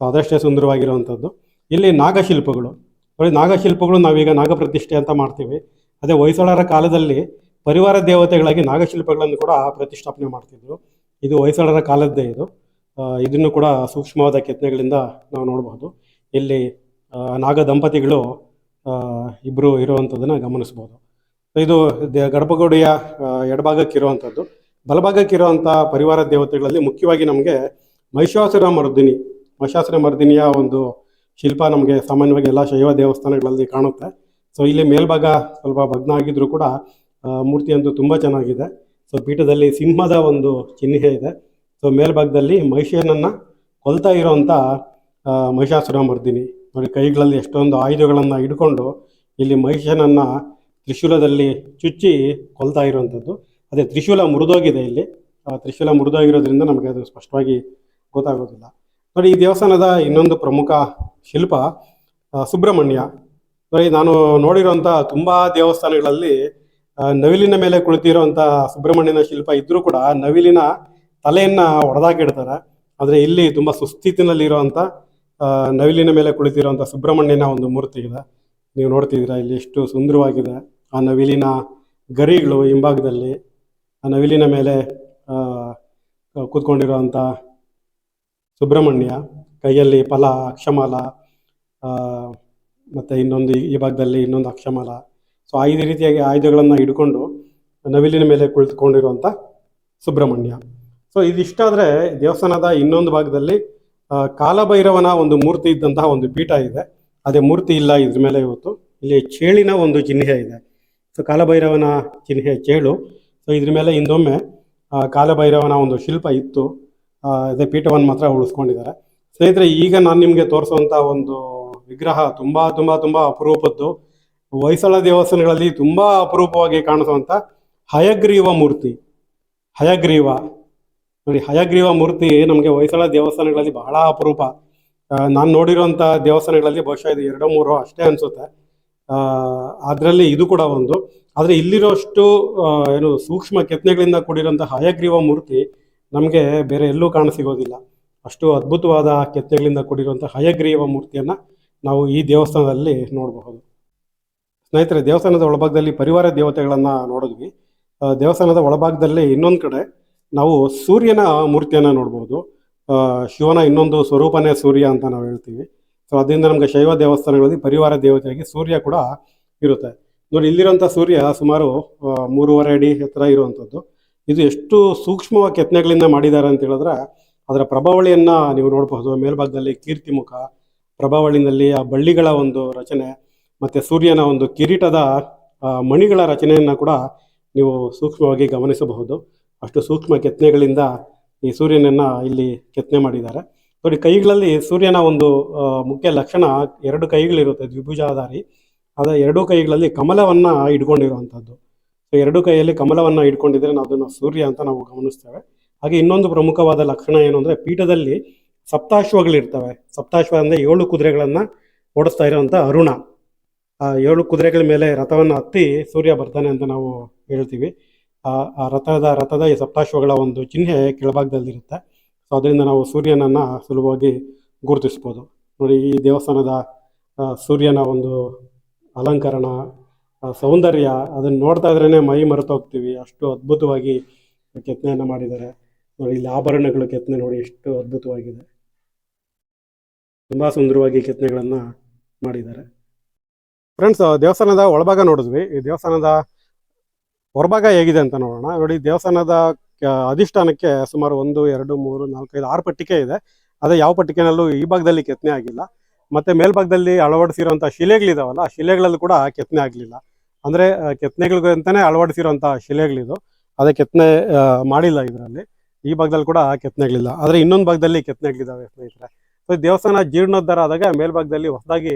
S4: ಅದಷ್ಟೇ ಸುಂದರವಾಗಿರುವಂಥದ್ದು. ಇಲ್ಲಿ ನಾಗಶಿಲ್ಪಗಳು ನೋಡಿ, ನಾಗಶಿಲ್ಪಗಳು ನಾವೀಗ ನಾಗಪ್ರತಿಷ್ಠೆ ಅಂತ ಮಾಡ್ತೀವಿ. ಅದೇ ಹೊಯ್ಸಳರ ಕಾಲದಲ್ಲಿ ಪರಿವಾರ ದೇವತೆಗಳಾಗಿ ನಾಗಶಿಲ್ಪಗಳನ್ನು ಕೂಡ ಪ್ರತಿಷ್ಠಾಪನೆ ಮಾಡ್ತಿದ್ರು. ಇದು ಹೊಯ್ಸಳರ ಕಾಲದ್ದೇ ಇದು. ಇದನ್ನು ಕೂಡ ಸೂಕ್ಷ್ಮವಾದ ಕೆತ್ತನೆಗಳಿಂದ ನಾವು ನೋಡಬಹುದು. ಇಲ್ಲಿ ನಾಗ ದಂಪತಿಗಳು ಇಬ್ಬರು ಇರುವಂಥದ್ದನ್ನು ಗಮನಿಸ್ಬೋದು. ಇದು ಗರ್ಭಗುಡಿಯ ಎಡಭಾಗಕ್ಕಿರುವಂಥದ್ದು. ಬಲಭಾಗಕ್ಕಿರುವಂಥ ಪರಿವಾರ ದೇವತೆಗಳಲ್ಲಿ ಮುಖ್ಯವಾಗಿ ನಮಗೆ ಮಹಿಷಾಸುರ ಮರ್ದಿನಿಯ ಒಂದು ಶಿಲ್ಪ ನಮಗೆ ಸಾಮಾನ್ಯವಾಗಿ ಎಲ್ಲ ಶೈವ ದೇವಸ್ಥಾನಗಳಲ್ಲಿ ಕಾಣುತ್ತೆ. ಸೊ ಇಲ್ಲಿ ಮೇಲ್ಭಾಗ ಸ್ವಲ್ಪ ಭಗ್ನ ಆಗಿದ್ರೂ ಕೂಡ ಮೂರ್ತಿ ಅಂತೂ ತುಂಬ ಚೆನ್ನಾಗಿದೆ. ಸೊ ಪೀಠದಲ್ಲಿ ಸಿಂಹದ ಒಂದು ಚಿಹ್ನೆ ಇದೆ. ಸೊ ಮೇಲ್ಭಾಗದಲ್ಲಿ ಮಹಿಷನನ್ನು ಕೊಲ್ತಾ ಇರೋವಂಥ ಮಹಿಷಾಸುರ ಮರ್ದಿನಿ ನೋಡಿ, ಕೈಗಳಲ್ಲಿ ಎಷ್ಟೊಂದು ಆಯುಧಗಳನ್ನು ಹಿಡ್ಕೊಂಡು ಇಲ್ಲಿ ಮಹಿಷನನ್ನು ತ್ರಿಶೂಲದಲ್ಲಿ ಚುಚ್ಚಿ ಕೊಲ್ತಾ ಇರುವಂಥದ್ದು. ಅದೇ ತ್ರಿಶೂಲ ಮುರಿದೋಗಿದೆ ಇಲ್ಲಿ. ತ್ರಿಶೂಲ ಮುರಿದೋಗಿರೋದ್ರಿಂದ ನಮಗೆ ಅದು ಸ್ಪಷ್ಟವಾಗಿ ಗೊತ್ತಾಗೋದಿಲ್ಲ. ನೋಡಿ, ಈ ದೇವಸ್ಥಾನದ ಇನ್ನೊಂದು ಪ್ರಮುಖ ಶಿಲ್ಪ ಸುಬ್ರಹ್ಮಣ್ಯ. ನೋಡಿ, ನಾನು ನೋಡಿರೋಂಥ ತುಂಬ ದೇವಸ್ಥಾನಗಳಲ್ಲಿ ನವಿಲಿನ ಮೇಲೆ ಕುಳಿತಿರೋಂಥ ಸುಬ್ರಹ್ಮಣ್ಯನ ಶಿಲ್ಪ ಇದ್ರೂ ಕೂಡ ನವಿಲಿನ ತಲೆಯನ್ನು ಒಡೆದಾಕಿಡ್ತಾರೆ. ಆದರೆ ಇಲ್ಲಿ ತುಂಬ ಸುಸ್ಥಿತಿನಲ್ಲಿರುವಂಥ ನವಿಲಿನ ಮೇಲೆ ಕುಳಿತಿರುವಂಥ ಸುಬ್ರಹ್ಮಣ್ಯನ ಒಂದು ಮೂರ್ತಿ ಇದೆ. ನೀವು ನೋಡ್ತಿದ್ದೀರಾ ಇಲ್ಲಿ ಎಷ್ಟು ಸುಂದರವಾಗಿದೆ. ಆ ನವಿಲಿನ ಗರಿಗಳು ಹಿಂಭಾಗದಲ್ಲಿ, ಆ ನವಿಲಿನ ಮೇಲೆ ಕೂತ್ಕೊಂಡಿರುವಂಥ ಸುಬ್ರಹ್ಮಣ್ಯ, ಕೈಯಲ್ಲಿ ಫಲ, ಅಕ್ಷಮಾಲ, ಮತ್ತು ಇನ್ನೊಂದು ಈ ಭಾಗದಲ್ಲಿ ಇನ್ನೊಂದು ಅಕ್ಷಮಾಲ. ಸೊ 5 ರೀತಿಯಾಗಿ ಆಯುಧಗಳನ್ನು ಹಿಡ್ಕೊಂಡು ನವಿಲಿನ ಮೇಲೆ ಕುಳಿತುಕೊಂಡಿರುವಂಥ ಸುಬ್ರಹ್ಮಣ್ಯ. ಸೊ ಇದಿಷ್ಟಾದರೆ ದೇವಸ್ಥಾನದ ಇನ್ನೊಂದು ಭಾಗದಲ್ಲಿ ಕಾಲಭೈರವನ ಒಂದು ಮೂರ್ತಿ ಇದ್ದಂತಹ ಒಂದು ಪೀಠ ಇದೆ. ಅದೇ ಮೂರ್ತಿ ಇಲ್ಲ ಇದ್ರ ಮೇಲೆ ಇವತ್ತು. ಇಲ್ಲಿ ಚೇಳಿನ ಒಂದು ಚಿಹ್ನೆ ಇದೆ. ಸೊ ಕಾಲಭೈರವನ ಚಿಹ್ನೆ ಚೇಳು. ಸೊ ಇದ್ರ ಮೇಲೆ ಹಿಂದೊಮ್ಮೆ ಕಾಲಭೈರವನ ಒಂದು ಶಿಲ್ಪ ಇತ್ತು. ಅದೇ ಪೀಠವನ್ನು ಮಾತ್ರ ಉಳಿಸ್ಕೊಂಡಿದ್ದಾರೆ. ಸ್ನೇಹಿತರೆ, ಈಗ ನಾನು ನಿಮಗೆ ತೋರಿಸುವಂಥ ಒಂದು ವಿಗ್ರಹ ತುಂಬ ಅಪರೂಪದ್ದು. ಹೊಯ್ಸಳ ದೇವಸ್ಥಾನಗಳಲ್ಲಿ ತುಂಬ ಅಪರೂಪವಾಗಿ ಕಾಣಿಸುವಂಥ ಹಯಗ್ರೀವ ಮೂರ್ತಿ. ಹಯಗ್ರೀವ ನೋಡಿ, ಹಯಗ್ರೀವ ಮೂರ್ತಿ ನಮಗೆ ಹೊಯ್ಸಳ ದೇವಸ್ಥಾನಗಳಲ್ಲಿ ಬಹಳ ಅಪರೂಪ. ನಾನು ನೋಡಿರುವಂಥ ದೇವಸ್ಥಾನಗಳಲ್ಲಿ ಬಹುಶಃ ಇದು 2-3 ಅಷ್ಟೇ ಅನಿಸುತ್ತೆ. ಅದರಲ್ಲಿ ಇದು ಕೂಡ ಒಂದು. ಆದರೆ ಇಲ್ಲಿರೋಷ್ಟು ಸೂಕ್ಷ್ಮ ಕೆತ್ತನೆಗಳಿಂದ ಕೂಡಿರೋಂಥ ಹಯಗ್ರೀವ ಮೂರ್ತಿ ನಮಗೆ ಬೇರೆ ಎಲ್ಲೂ ಕಾಣಸಿಗೋದಿಲ್ಲ. ಅಷ್ಟು ಅದ್ಭುತವಾದ ಕೆತ್ತನೆಗಳಿಂದ ಕೂಡಿರುವಂಥ ಹಯಗ್ರೀವ ಮೂರ್ತಿಯನ್ನು ನಾವು ಈ ದೇವಸ್ಥಾನದಲ್ಲಿ ನೋಡಬಹುದು. ಸ್ನೇಹಿತರೆ, ದೇವಸ್ಥಾನದ ಒಳಭಾಗದಲ್ಲಿ ಪರಿವಾರ ದೇವತೆಗಳನ್ನು ನೋಡಿದ್ವಿ. ದೇವಸ್ಥಾನದ ಒಳಭಾಗದಲ್ಲಿ ಇನ್ನೊಂದು ಕಡೆ ನಾವು ಸೂರ್ಯನ ಮೂರ್ತಿಯನ್ನು ನೋಡ್ಬೋದು. ಶಿವನ ಇನ್ನೊಂದು ಸ್ವರೂಪನೇ ಸೂರ್ಯ ಅಂತ ನಾವು ಹೇಳ್ತೀವಿ. ಸೊ ಅದರಿಂದ ನಮಗೆ ಶೈವ ದೇವಸ್ಥಾನಗಳಲ್ಲಿ ಪರಿವಾರ ದೇವತೆಯಾಗಿ ಸೂರ್ಯ ಕೂಡ ಇರುತ್ತೆ. ನೋಡಿ ಇಲ್ಲಿರುವಂಥ ಸೂರ್ಯ ಸುಮಾರು 3.5 ಅಡಿ ಎತ್ತರ ಇರುವಂಥದ್ದು. ಇದು ಎಷ್ಟು ಸೂಕ್ಷ್ಮವಾಗಿ ಕೆತ್ತನೆಗಳಿಂದ ಮಾಡಿದ್ದಾರೆ ಅಂತ ಹೇಳಿದ್ರೆ ಅದರ ಪ್ರಭಾವಳಿಯನ್ನ ನೀವು ನೋಡಬಹುದು. ಮೇಲ್ಭಾಗದಲ್ಲಿ ಕೀರ್ತಿಮುಖ ಪ್ರಭಾವಳಿನಲ್ಲಿ ಆ ಬಳ್ಳಿಗಳ ಒಂದು ರಚನೆ ಮತ್ತೆ ಸೂರ್ಯನ ಒಂದು ಕಿರೀಟದ ಮಣಿಗಳ ರಚನೆಯನ್ನ ಕೂಡ ನೀವು ಸೂಕ್ಷ್ಮವಾಗಿ ಗಮನಿಸಬಹುದು. ಅಷ್ಟು ಸೂಕ್ಷ್ಮ ಕೆತ್ತನೆಗಳಿಂದ ಈ ಸೂರ್ಯನನ್ನ ಇಲ್ಲಿ ಕೆತ್ತನೆ ಮಾಡಿದ್ದಾರೆ. ನೋಡಿ ಕೈಗಳಲ್ಲಿ ಸೂರ್ಯನ ಒಂದು ಮುಖ್ಯ ಲಕ್ಷಣ 2 ಕೈಗಳಿರುತ್ತೆ, ದ್ವಿಭುಜಾಧಾರಿ. ಅದ 2 ಕೈಗಳಲ್ಲಿ ಕಮಲವನ್ನ ಇಟ್ಕೊಂಡಿರುವಂಥದ್ದು. ಸೊ 2 ಕೈಯಲ್ಲಿ ಕಮಲವನ್ನ ಇಟ್ಕೊಂಡಿದ್ರೆ ನಾವು ಅದನ್ನು ಸೂರ್ಯ ಅಂತ ನಾವು ಗಮನಿಸ್ತೇವೆ. ಹಾಗೆ ಇನ್ನೊಂದು ಪ್ರಮುಖವಾದ ಲಕ್ಷಣ ಏನು ಅಂದ್ರೆ ಪೀಠದಲ್ಲಿ ಸಪ್ತಾಶ್ವಗಳಿರ್ತವೆ. ಸಪ್ತಾಶ್ವ ಅಂದ್ರೆ 7 ಕುದುರೆಗಳನ್ನ ಓಡಿಸ್ತಾ ಇರುವಂತ ಅರುಣ. ಆ 7 ಕುದುರೆಗಳ ಮೇಲೆ ರಥವನ್ನು ಹತ್ತಿ ಸೂರ್ಯ ಬರ್ತಾನೆ ಅಂತ ನಾವು ಹೇಳ್ತೀವಿ. ಆ ರಥದ ಈ ಸಪ್ತಾಶ್ವಗಳ ಒಂದು ಚಿಹ್ನೆ ಕೆಳಭಾಗದಲ್ಲಿರುತ್ತೆ. ಸೊ ಅದರಿಂದ ನಾವು ಸೂರ್ಯನನ್ನ ಸುಲಭವಾಗಿ ಗುರುತಿಸ್ಬೋದು. ನೋಡಿ ಈ ದೇವಸ್ಥಾನದ ಸೂರ್ಯನ ಒಂದು ಅಲಂಕರಣ, ಸೌಂದರ್ಯ, ಅದನ್ನ ನೋಡ್ತಾ ಇದ್ರೇನೆ ಮೈ ಮರೆತೋಗ್ತೀವಿ. ಅಷ್ಟು ಅದ್ಭುತವಾಗಿ ಕೆತ್ತನೆಯನ್ನ ಮಾಡಿದ್ದಾರೆ. ನೋಡಿ ಇಲ್ಲಿ ಆಭರಣಗಳು ಕೆತ್ತನೆ ನೋಡಿ ಎಷ್ಟು ಅದ್ಭುತವಾಗಿದೆ. ತುಂಬಾ ಸುಂದರವಾಗಿ ಕೆತ್ತನೆಗಳನ್ನ ಮಾಡಿದ್ದಾರೆ. ಫ್ರೆಂಡ್ಸ್, ದೇವಸ್ಥಾನದ ಒಳಭಾಗ ನೋಡಿದ್ವಿ. ಈ ದೇವಸ್ಥಾನದ ಹೊರಭಾಗ ಹೇಗಿದೆ ಅಂತ ನೋಡೋಣ. ನೋಡಿ ದೇವಸ್ಥಾನದ ಅಧಿಷ್ಠಾನಕ್ಕೆ ಸುಮಾರು 1, 2, 3, 4, 5, 6 ಪಟ್ಟಿಕೆ ಇದೆ. ಅದೇ ಯಾವ ಪಟ್ಟಿಕೆನಲ್ಲೂ ಈ ಭಾಗದಲ್ಲಿ ಕೆತ್ತನೆ ಆಗಿಲ್ಲ. ಮತ್ತೆ ಮೇಲ್ಭಾಗದಲ್ಲಿ ಅಳವಡಿಸಿರುವಂಥ ಶಿಲೆಗಳಿದಾವಲ್ಲ, ಆ ಶಿಲೆಗಳಲ್ಲೂ ಕೂಡ ಕೆತ್ತನೆ ಆಗಲಿಲ್ಲ. ಅಂದ್ರೆ ಕೆತ್ತನೆಗಳಿಗಂತಾನೆ ಅಳವಡಿಸಿರುವಂಥ ಶಿಲೆಗಳಿದು. ಅದೇ ಕೆತ್ತನೆ ಮಾಡಿಲ್ಲ ಇದರಲ್ಲಿ. ಈ ಭಾಗದಲ್ಲಿ ಕೂಡ ಕೆತ್ತನೆಗಳಿಲ್ಲ. ಆದರೆ ಇನ್ನೊಂದು ಭಾಗದಲ್ಲಿ ಕೆತ್ತನೆಗಳಿದ್ದಾವೆ ಸ್ನೇಹಿತರೆ. ಸೊ ದೇವಸ್ಥಾನ ಜೀರ್ಣೋದ್ಧಾರ ಆದಾಗ ಮೇಲ್ಭಾಗದಲ್ಲಿ ಹೊಸದಾಗಿ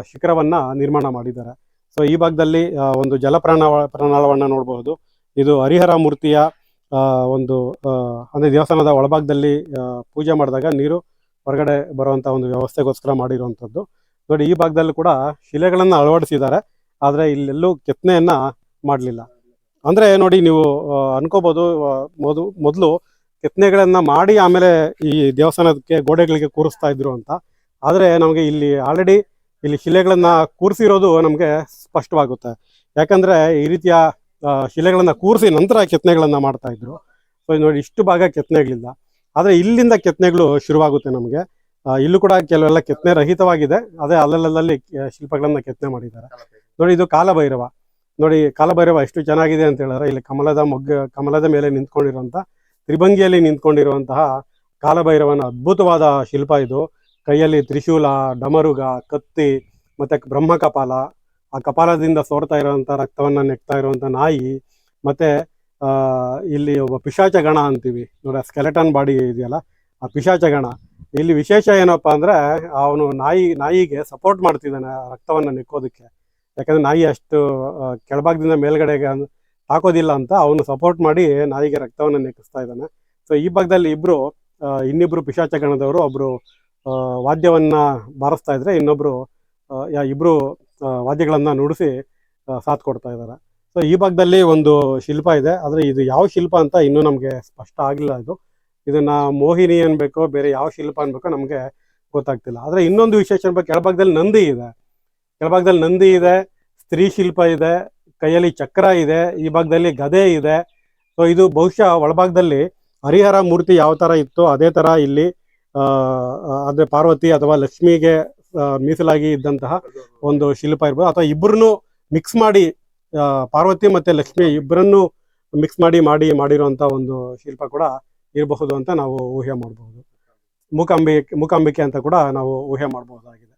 S4: ಶಿಖರವನ್ನ ನಿರ್ಮಾಣ ಮಾಡಿದ್ದಾರೆ. ಸೊ ಈ ಭಾಗದಲ್ಲಿ ಒಂದು ಪ್ರಣಾಳವನ್ನ ನೋಡಬಹುದು. ಇದು ಹರಿಹರ ಮೂರ್ತಿಯ ಒಂದು ಅಂದ್ರೆ ದೇವಸ್ಥಾನದ ಒಳಭಾಗದಲ್ಲಿ ಪೂಜೆ ಮಾಡಿದಾಗ ನೀರು ಹೊರಗಡೆ ಬರುವಂತ ಒಂದು ವ್ಯವಸ್ಥೆಗೋಸ್ಕರ ಮಾಡಿರುವಂಥದ್ದು. ನೋಡಿ ಈ ಭಾಗದಲ್ಲೂ ಕೂಡ ಶಿಲೆಗಳನ್ನ ಅಳವಡಿಸಿದ್ದಾರೆ, ಆದ್ರೆ ಇಲ್ಲೆಲ್ಲೂ ಕೆತ್ತನೆಯನ್ನ ಮಾಡಲಿಲ್ಲ. ಅಂದ್ರೆ ನೋಡಿ ನೀವು ಅನ್ಕೋಬಹುದು ಮೊದಲು ಕೆತ್ತನೆಗಳನ್ನ ಮಾಡಿ ಆಮೇಲೆ ಈ ದೇವಸ್ಥಾನಕ್ಕೆ ಗೋಡೆಗಳಿಗೆ ಕೂರಿಸ್ತಾ ಇದ್ರು ಅಂತ. ಆದ್ರೆ ನಮಗೆ ಇಲ್ಲಿ ಆಲ್ರೆಡಿ ಇಲ್ಲಿ ಶಿಲೆಗಳನ್ನ ಕೂರಿಸಿರೋದು ನಮಗೆ ಸ್ಪಷ್ಟವಾಗುತ್ತೆ. ಯಾಕಂದ್ರೆ ಈ ರೀತಿಯ ಶಿಲೆಗಳನ್ನ ಕೂರಿಸಿ ನಂತರ ಕೆತ್ತನೆಗಳನ್ನ ಮಾಡ್ತಾ ಇದ್ರು. ಸೊ ನೋಡಿ ಇಷ್ಟು ಭಾಗ ಕೆತ್ತನೆಗಳಿಲ್ಲ, ಆದ್ರೆ ಇಲ್ಲಿಂದ ಕೆತ್ತನೆಗಳು ಶುರುವಾಗುತ್ತೆ ನಮಗೆ. ಇಲ್ಲೂ ಕೂಡ ಕೆಲವೆಲ್ಲ ಕೆತ್ತನೆ ರಹಿತವಾಗಿದೆ. ಅದೇ ಅಲ್ಲಲ್ಲಿ ಶಿಲ್ಪಗಳನ್ನ ಕೆತ್ತನೆ ಮಾಡಿದ್ದಾರೆ. ನೋಡಿ ಇದು ಕಾಲಭೈರವ. ನೋಡಿ ಕಾಲಭೈರವ ಎಷ್ಟು ಚೆನ್ನಾಗಿದೆ ಅಂತ ಹೇಳಿದ್ರೆ ಇಲ್ಲಿ ಕಮಲದ ಮೇಲೆ ನಿಂತ್ಕೊಂಡಿರುವಂತ ತ್ರಿಭಂಗಿಯಲ್ಲಿ ನಿಂತ್ಕೊಂಡಿರುವಂತಹ ಕಾಲಭೈರವನ ಅದ್ಭುತವಾದ ಶಿಲ್ಪ ಇದು. ಕೈಯಲ್ಲಿ ತ್ರಿಶೂಲ, ಡಮರುಗ, ಕತ್ತಿ ಮತ್ತೆ ಬ್ರಹ್ಮ ಕಪಾಲ, ಆ ಕಪಾಲದಿಂದ ಸೋರ್ತಾ ಇರುವಂತ ರಕ್ತವನ್ನ ನೆಕ್ತಾ ಇರುವಂತ ನಾಯಿ, ಮತ್ತೆ ಇಲ್ಲಿ ಒಬ್ಬ ಪಿಶಾಚ ಗಣ ಅಂತೀವಿ ನೋಡಿ, ಸ್ಕೆಲೆಟನ್ ಬಾಡಿ ಇದೆಯಲ್ಲ ಆ ಪಿಶಾಚ ಗಣ. ಇಲ್ಲಿ ವಿಶೇಷ ಏನಪ್ಪಾ ಅಂದ್ರೆ ಅವನು ನಾಯಿಗೆ ಸಪೋರ್ಟ್ ಮಾಡ್ತಿದ್ದಾನೆ ರಕ್ತವನ್ನ ನೆಕ್ಕೋದಕ್ಕೆ. ಯಾಕಂದ್ರೆ ನಾಯಿ ಅಷ್ಟು ಕೆಳಭಾಗದಿಂದ ಮೇಲ್ಗಡೆಗೆ ಹಾಕೋದಿಲ್ಲ ಅಂತ ಅವನು ಸಪೋರ್ಟ್ ಮಾಡಿ ನಾಯಿಗೆ ರಕ್ತವನ್ನ ನೆಕ್ಕಿಸ್ತಾ ಇದ್ದಾನೆ. ಸೊ ಈ ಭಾಗದಲ್ಲಿ ಇನ್ನಿಬ್ರು ಪಿಶಾಚ ಗಣದವರು, ಒಬ್ರು ವಾದ್ಯವನ್ನ ಬಾರಿಸ್ತಾ ಇದ್ರೆ ಇನ್ನೊಬ್ರು ಇಬ್ರು ವಾದ್ಯಗಳನ್ನ ನುಡಿಸಿ ಸಾಥ್ ಕೊಡ್ತಾ ಇದ್ದಾರೆ. ಸೊ ಈ ಭಾಗದಲ್ಲಿ ಒಂದು ಶಿಲ್ಪ ಇದೆ, ಆದ್ರೆ ಇದು ಯಾವ ಶಿಲ್ಪ ಅಂತ ಇನ್ನೂ ನಮ್ಗೆ ಸ್ಪಷ್ಟ ಆಗಿಲ್ಲ. ಇದನ್ನ ಮೋಹಿನಿ ಅನ್ಬೇಕೋ ಬೇರೆ ಯಾವ ಶಿಲ್ಪ ಅನ್ಬೇಕೋ ನಮ್ಗೆ ಗೊತ್ತಾಗ್ತಿಲ್ಲ. ಆದ್ರೆ ಇನ್ನೊಂದು ವಿಶೇಷ ಅನ್ಬೇಕು, ಕೆಳಭಾಗದಲ್ಲಿ ನಂದಿ ಇದೆ, ಸ್ತ್ರೀ ಶಿಲ್ಪ ಇದೆ, ಕೈಯಲ್ಲಿ ಚಕ್ರ ಇದೆ, ಈ ಭಾಗದಲ್ಲಿ ಗದೆ ಇದೆ. ಸೊ ಇದು ಬಹುಶಃ ಒಳಭಾಗದಲ್ಲಿ ಹರಿಹರ ಮೂರ್ತಿ ಯಾವ ತರ ಇತ್ತು ಅದೇ ತರ ಇಲ್ಲಿ ಅಂದ್ರೆ ಪಾರ್ವತಿ ಅಥವಾ ಲಕ್ಷ್ಮಿಗೆ ಮೀಸಲಾಗಿ ಇದ್ದಂತಹ ಒಂದು ಶಿಲ್ಪ ಇರ್ಬೋದು, ಅಥವಾ ಇಬ್ಬರನ್ನು ಮಿಕ್ಸ್ ಮಾಡಿ ಪಾರ್ವತಿ ಮತ್ತೆ ಲಕ್ಷ್ಮಿ ಇಬ್ಬರನ್ನು ಮಿಕ್ಸ್ ಮಾಡಿರುವಂತ ಒಂದು ಶಿಲ್ಪ ಕೂಡ ಇರಬಹುದು ಅಂತ ನಾವು ಊಹೆ ಮಾಡಬಹುದು. ಮೂಕಾಂಬಿಕೆ ಅಂತ ಕೂಡ ನಾವು ಊಹೆ ಮಾಡಬಹುದಾಗಿದೆ.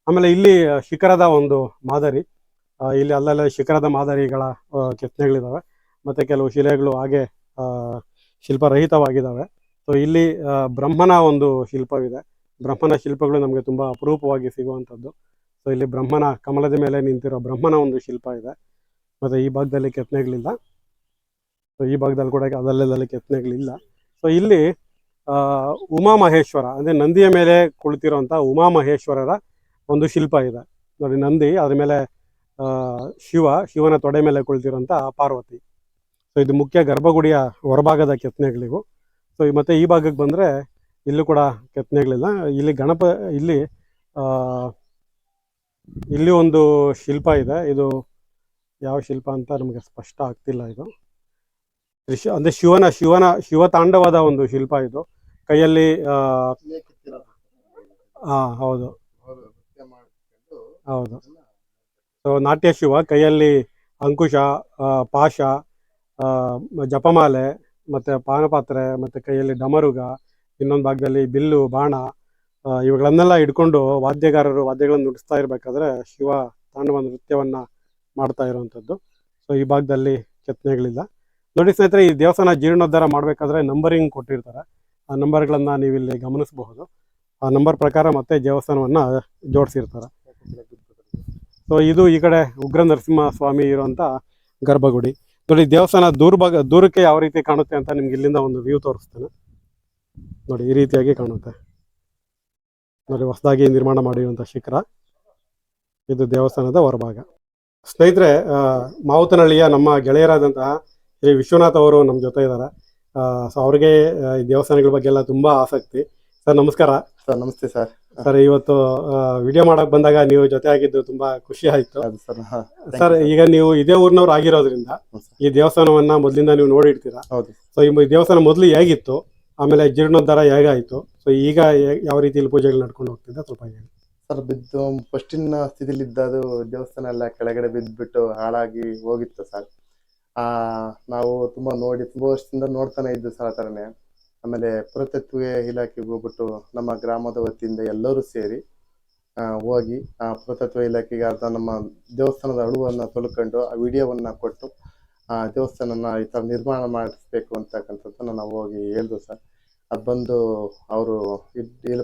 S4: ಆಮೇಲೆ ಇಲ್ಲಿ ಶಿಖರದ ಒಂದು ಮಾದರಿ, ಇಲ್ಲಿ ಅಲ್ಲೆಲ್ಲ ಶಿಖರದ ಮಾದರಿಗಳ ಕೆತ್ತನೆಗಳಿದಾವೆ. ಮತ್ತೆ ಕೆಲವು ಶಿಲೆಗಳು ಹಾಗೆ ಶಿಲ್ಪರಹಿತವಾಗಿದ್ದಾವೆ. ಸೊ ಇಲ್ಲಿ ಬ್ರಹ್ಮನ ಒಂದು ಶಿಲ್ಪವಿದೆ. ಬ್ರಹ್ಮನ ಶಿಲ್ಪಗಳು ನಮಗೆ ತುಂಬಾ ಅಪರೂಪವಾಗಿ ಸಿಗುವಂಥದ್ದು. ಸೊ ಇಲ್ಲಿ ಬ್ರಹ್ಮನ ಕಮಲದ ಮೇಲೆ ನಿಂತಿರೋ ಬ್ರಹ್ಮನ ಒಂದು ಶಿಲ್ಪ ಇದೆ. ಮತ್ತೆ ಈ ಭಾಗದಲ್ಲಿ ಕೆತ್ತನೆಗಳಿಲ್ಲ. ಸೊ ಈ ಭಾಗದಲ್ಲಿ ಕೂಡ ಅದಲ್ಲೆಲ್ಲ ಕೆತ್ತನೆಗಳಿಲ್ಲ. ಸೊ ಇಲ್ಲಿ ಉಮಾಮಹೇಶ್ವರ ಅಂದ್ರೆ ನಂದಿಯ ಮೇಲೆ ಕುಳಿತಿರುವಂತ ಉಮಾಮಹೇಶ್ವರರ ಒಂದು ಶಿಲ್ಪ ಇದೆ ನೋಡಿ. ನಂದಿ ಅದ್ರ ಮೇಲೆ ಶಿವನ ತೊಡೆ ಮೇಲೆ ಕುಳಿತಿರುವಂತ ಪಾರ್ವತಿ. ಸೊ ಇದು ಮುಖ್ಯ ಗರ್ಭಗುಡಿಯ ಹೊರಭಾಗದ ಕೆತ್ತನೆಗಳಿವು. ಸೊ ಮತ್ತೆ ಈ ಭಾಗಕ್ಕೆ ಬಂದ್ರೆ ಇಲ್ಲೂ ಕೂಡ ಕೆತ್ತನೆಗಳಿಲ್ಲ. ಇಲ್ಲಿ ಇಲ್ಲಿ ಒಂದು ಶಿಲ್ಪ ಇದೆ. ಇದು ಯಾವ ಶಿಲ್ಪ ಅಂತ ನಮಗೆ ಸ್ಪಷ್ಟ ಆಗ್ತಿಲ್ಲ. ಇದು ಅಂದ್ರೆ ಶಿವತಾಂಡವದ ಒಂದು ಶಿಲ್ಪ ಇದು. ಕೈಯಲ್ಲಿ ಹೌದು, ಹೌದು. ಸೊ ನಾಟ್ಯ ಶಿವ ಕೈಯಲ್ಲಿ ಅಂಕುಶ, ಪಾಶ, ಆ, ಜಪಮಾಲೆ, ಮತ್ತೆ ಪಾನಪಾತ್ರೆ, ಮತ್ತೆ ಕೈಯಲ್ಲಿ ಡಮರುಗ, ಇನ್ನೊಂದು ಭಾಗದಲ್ಲಿ ಬಿಲ್ಲು, ಬಾಣ, ಇವುಗಳನ್ನೆಲ್ಲ ಇಟ್ಕೊಂಡು ವಾದ್ಯಗಾರರು ವಾದ್ಯಗಳನ್ನು ನುಡಿಸ್ತಾ ಇರಬೇಕಾದ್ರೆ ಶಿವ ತಾಂಡವ ನೃತ್ಯವನ್ನ ಮಾಡ್ತಾ ಇರುವಂಥದ್ದು. ಸೊ ಈ ಭಾಗದಲ್ಲಿ ಕೆತ್ತನೆಗಳಿಲ್ಲ. ನೋಡಿ ಸ್ನೇಹಿತರೆ, ಈ ದೇವಸ್ಥಾನ ಜೀರ್ಣೋದ್ಧಾರ ಮಾಡಬೇಕಾದ್ರೆ ನಂಬರಿಂಗ್ ಕೊಟ್ಟಿರ್ತಾರೆ. ಆ ನಂಬರ್ಗಳನ್ನ ನೀವು ಇಲ್ಲಿ ಗಮನಿಸಬಹುದು. ಆ ನಂಬರ್ ಪ್ರಕಾರ ಮತ್ತೆ ದೇವಸ್ಥಾನವನ್ನ ಜೋಡಿಸಿರ್ತಾರೆ. ಸೊ ಇದು ಈ ಕಡೆ ಉಗ್ರ ನರಸಿಂಹ ಸ್ವಾಮಿ ಇರುವಂತ ಗರ್ಭಗುಡಿ. ನೋಡಿ ದೇವಸ್ಥಾನ ದೂರಕ್ಕೆ ಯಾವ ರೀತಿ ಕಾಣುತ್ತೆ ಅಂತ ನಿಮ್ಗೆ ಇಲ್ಲಿಂದ ಒಂದು ವ್ಯೂ ತೋರಿಸ್ತೇನೆ. ನೋಡಿ ಈ ರೀತಿಯಾಗಿ ಕಾಣುತ್ತೆ. ನೋಡಿ ಹೊಸದಾಗಿ ನಿರ್ಮಾಣ ಮಾಡಿರುವಂಥ ಶಿಖರ, ಇದು ದೇವಸ್ಥಾನದ ಹೊರಭಾಗ. ಸ್ನೇಹಿತರೆ, ಮಾವುತನಹಳ್ಳಿಯ ನಮ್ಮ ಗೆಳೆಯರಾದಂತಹ ಶ್ರೀ ವಿಶ್ವನಾಥ್ ಅವರು ನಮ್ಮ ಜೊತೆ ಇದ್ದಾರೆ. ಸೊ ಅವ್ರಿಗೆ ಈ ದೇವಸ್ಥಾನಗಳ ಬಗ್ಗೆ ಎಲ್ಲ ತುಂಬಾ ಆಸಕ್ತಿ. ಸರ್ ನಮಸ್ಕಾರ.
S1: ಸರ್ ನಮಸ್ತೆ ಸರ್.
S4: ಸರ್ ಇವತ್ತು ವಿಡಿಯೋ ಮಾಡಕ್ ಬಂದಾಗ ನೀವು ಜೊತೆ ಆಗಿದ್ದು ತುಂಬಾ ಖುಷಿ ಆಯ್ತು. ಸರ್ ಈಗ ನೀವು ಇದೇ ಊರಿನವ್ರು ಆಗಿರೋದ್ರಿಂದ ಈ ದೇವಸ್ಥಾನವನ್ನ ಮೊದಲಿಂದ ನೀವು ನೋಡಿರ್ತೀರಾ. ಸೊ ಈ ದೇವಸ್ಥಾನ ಮೊದಲು ಹೇಗಿತ್ತು, ಆಮೇಲೆ ಜೀರ್ಣೋದ್ಧಾರ ಹೇಗಾಯ್ತು, ಸೊ ಈಗ ಯಾವ ರೀತಿಯಲ್ಲಿ ಪೂಜೆಗಳು ನಡ್ಕೊಂಡು ಹೋಗ್ತಿದ್ದ ಸ್ವಲ್ಪ ಹೇಳಿ.
S1: ಸರ್, ಬಿದ್ದು ಫಸ್ಟಿನ ಸ್ಥಿತಿಲಿದ್ದ ಅದು ದೇವಸ್ಥಾನ ಎಲ್ಲ ಕೆಳಗಡೆ ಬಿದ್ದುಬಿಟ್ಟು ಹಾಳಾಗಿ ಹೋಗಿತ್ತು ಸರ್. ನಾವು ತುಂಬಾ ತುಂಬಾ ವರ್ಷದಿಂದ ನೋಡ್ತಾನೆ ಇದ್ದು ಸರ್ ಆ ಥರನೇ. ಆಮೇಲೆ ಪುರಾತತ್ವ ಇಲಾಖೆಗೆ ಹೋಗ್ಬಿಟ್ಟು ನಮ್ಮ ಗ್ರಾಮದ ವತಿಯಿಂದ ಎಲ್ಲರೂ ಸೇರಿ ಹೋಗಿ ಆ ಪುರಾತತ್ವ ಇಲಾಖೆಗೆ ಅರ್ಧ ನಮ್ಮ ದೇವಸ್ಥಾನದ ಅಳುವನ್ನ ತೊಳ್ಕೊಂಡು ಆ ವಿಡಿಯೋವನ್ನ ಕೊಟ್ಟು ಆ ದೇವಸ್ಥಾನನ ಈ ಥರ ನಿರ್ಮಾಣ ಮಾಡಿಸ್ಬೇಕು ಅಂತಕ್ಕಂಥದ್ದನ್ನ ನಾವು ಹೋಗಿ ಹೇಳಿದ್ವು ಸರ್. ಅದು ಬಂದು ಅವರು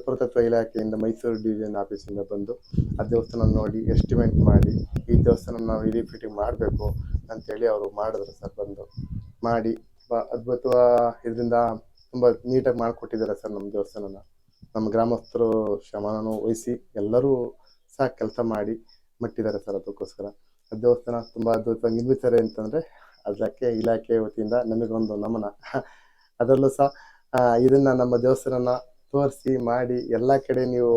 S1: ಪುರಾತತ್ವ ಇಲಾಖೆಯಿಂದ ಮೈಸೂರು ಡಿವಿಷನ್ ಆಫೀಸಿಂದ ಬಂದು ಆ ದೇವಸ್ಥಾನ ನೋಡಿ ಎಸ್ಟಿಮೇಟ್ ಮಾಡಿ ಈ ದೇವಸ್ಥಾನ ನಾವು ರೀಫಿಟಿಂಗ್ ಮಾಡಬೇಕು ಅಂತೇಳಿ ಅವರು ಮಾಡಿದ್ರು ಸರ್. ಬಂದು ಮಾಡಿ ಅದ್ಭುತ ಇದರಿಂದ ತುಂಬ ನೀಟಾಗಿ ಮಾಡಿಕೊಟ್ಟಿದ್ದಾರೆ ಸರ್ ನಮ್ಮ ದೇವಸ್ಥಾನನ. ನಮ್ಮ ಗ್ರಾಮಸ್ಥರು ಶ್ರಮನೂ ವಹಿಸಿ ಎಲ್ಲರೂ ಸಹ ಕೆಲಸ ಮಾಡಿ ಮಟ್ಟಿದ್ದಾರೆ ಸರ್. ಅದಕ್ಕೋಸ್ಕರ ಆ ದೇವಸ್ಥಾನ ತುಂಬ ಅದ್ಭುತವಾಗಿ ನಿರ್ಮಿಸ್ತಾರೆ ಅಂತಂದರೆ ಅದಕ್ಕೆ ಇಲಾಖೆ ವತಿಯಿಂದ ನಮಗೊಂದು ನಮನ. ಅದರಲ್ಲೂ ಸಹ ಇದನ್ನ ನಮ್ಮ ದೇವಸ್ಥಾನನ ತೋರಿಸಿ ಮಾಡಿ ಎಲ್ಲ ಕಡೆ ನೀವು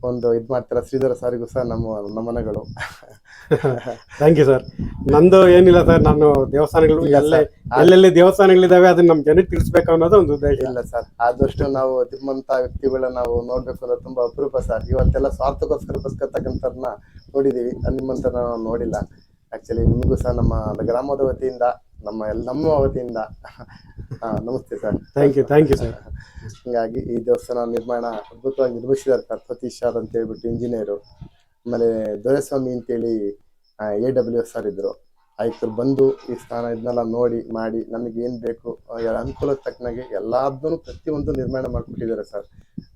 S1: ಒಂದು ಇದು ಮಾಡ್ತೀರಾ. ಶ್ರೀಧರ ಸಾರಿಗೂ ಸಹ ನಮ್ಮ ನಮನಗಳು.
S4: Thank you sir. ನಂದು ಏನಿಲ್ಲ ಸರ್, ನಾನು ದೇವಸ್ಥಾನಗಳು ಎಲ್ಲೆಲ್ಲಿ ದೇವಸ್ಥಾನಗಳಿದಾವೆ ಅದನ್ನ ನಮ್ಮ ಜನಕ್ಕೆ ತಿಳಿಸ್ಬೇಕು ಅನ್ನೋದು ಒಂದು ಉದ್ದೇಶ.
S1: ಇಲ್ಲ ಸರ್, ಆದಷ್ಟು ನಾವು ನಿಮ್ಮಂತ ವ್ಯಕ್ತಿಗಳನ್ನ ನಾವು ನೋಡ್ಬೇಕು ಅನ್ನೋದು ತುಂಬಾ ಅಪರೂಪ ಸರ್. ಇವತ್ತೆಲ್ಲ ಸ್ವಾರ್ಥಕ್ಕೋಸ್ಕರ ಬಸ್ಕತಕ್ಕಂಥವ್ರನ್ನ ನೋಡಿದೀವಿ, ನಿಮ್ಮಂತ ನಾವು ನೋಡಿಲ್ಲ. ಆಕ್ಚುಲಿ ನಿಮಗೂ ಸಹ ನಮ್ಮ ಗ್ರಾಮದ ವತಿಯಿಂದ ನಮ್ಮ ವತಿಯಿಂದ ನಮಸ್ತೆ ಸರ್.
S4: Thank you sir.
S1: ಹಿಂಗಾಗಿ ಈ ದೇವಸ್ಥಾನ ನಿರ್ಮಾಣ ಅದ್ಭುತವಾಗಿ ನಿರ್ಮಿಸಿದ್ದಾರೆ ಸರ್. ಸತೀಶ್ ಸರ್ ಅಂತ ಹೇಳ್ಬಿಟ್ಟು ಇಂಜಿನಿಯರು. ಆಮೇಲೆ ದೊರೆಸ್ವಾಮಿ ಅಂತೇಳಿ AWS ಸರ್ ಇದ್ರು. ಆಯ್ತು ಬಂದು ಈ ಸ್ಥಾನ ಇದನ್ನೆಲ್ಲ ನೋಡಿ ಮಾಡಿ ನಮಗೆ ಏನ್ ಬೇಕು ಅನುಕೂಲಕ್ಕೆ ತಕ್ಕನಾಗೆ ಎಲ್ಲದನ್ನು ಪ್ರತಿಯೊಂದು ನಿರ್ಮಾಣ ಮಾಡಿಕೊಟ್ಟಿದ್ದಾರೆ ಸರ್.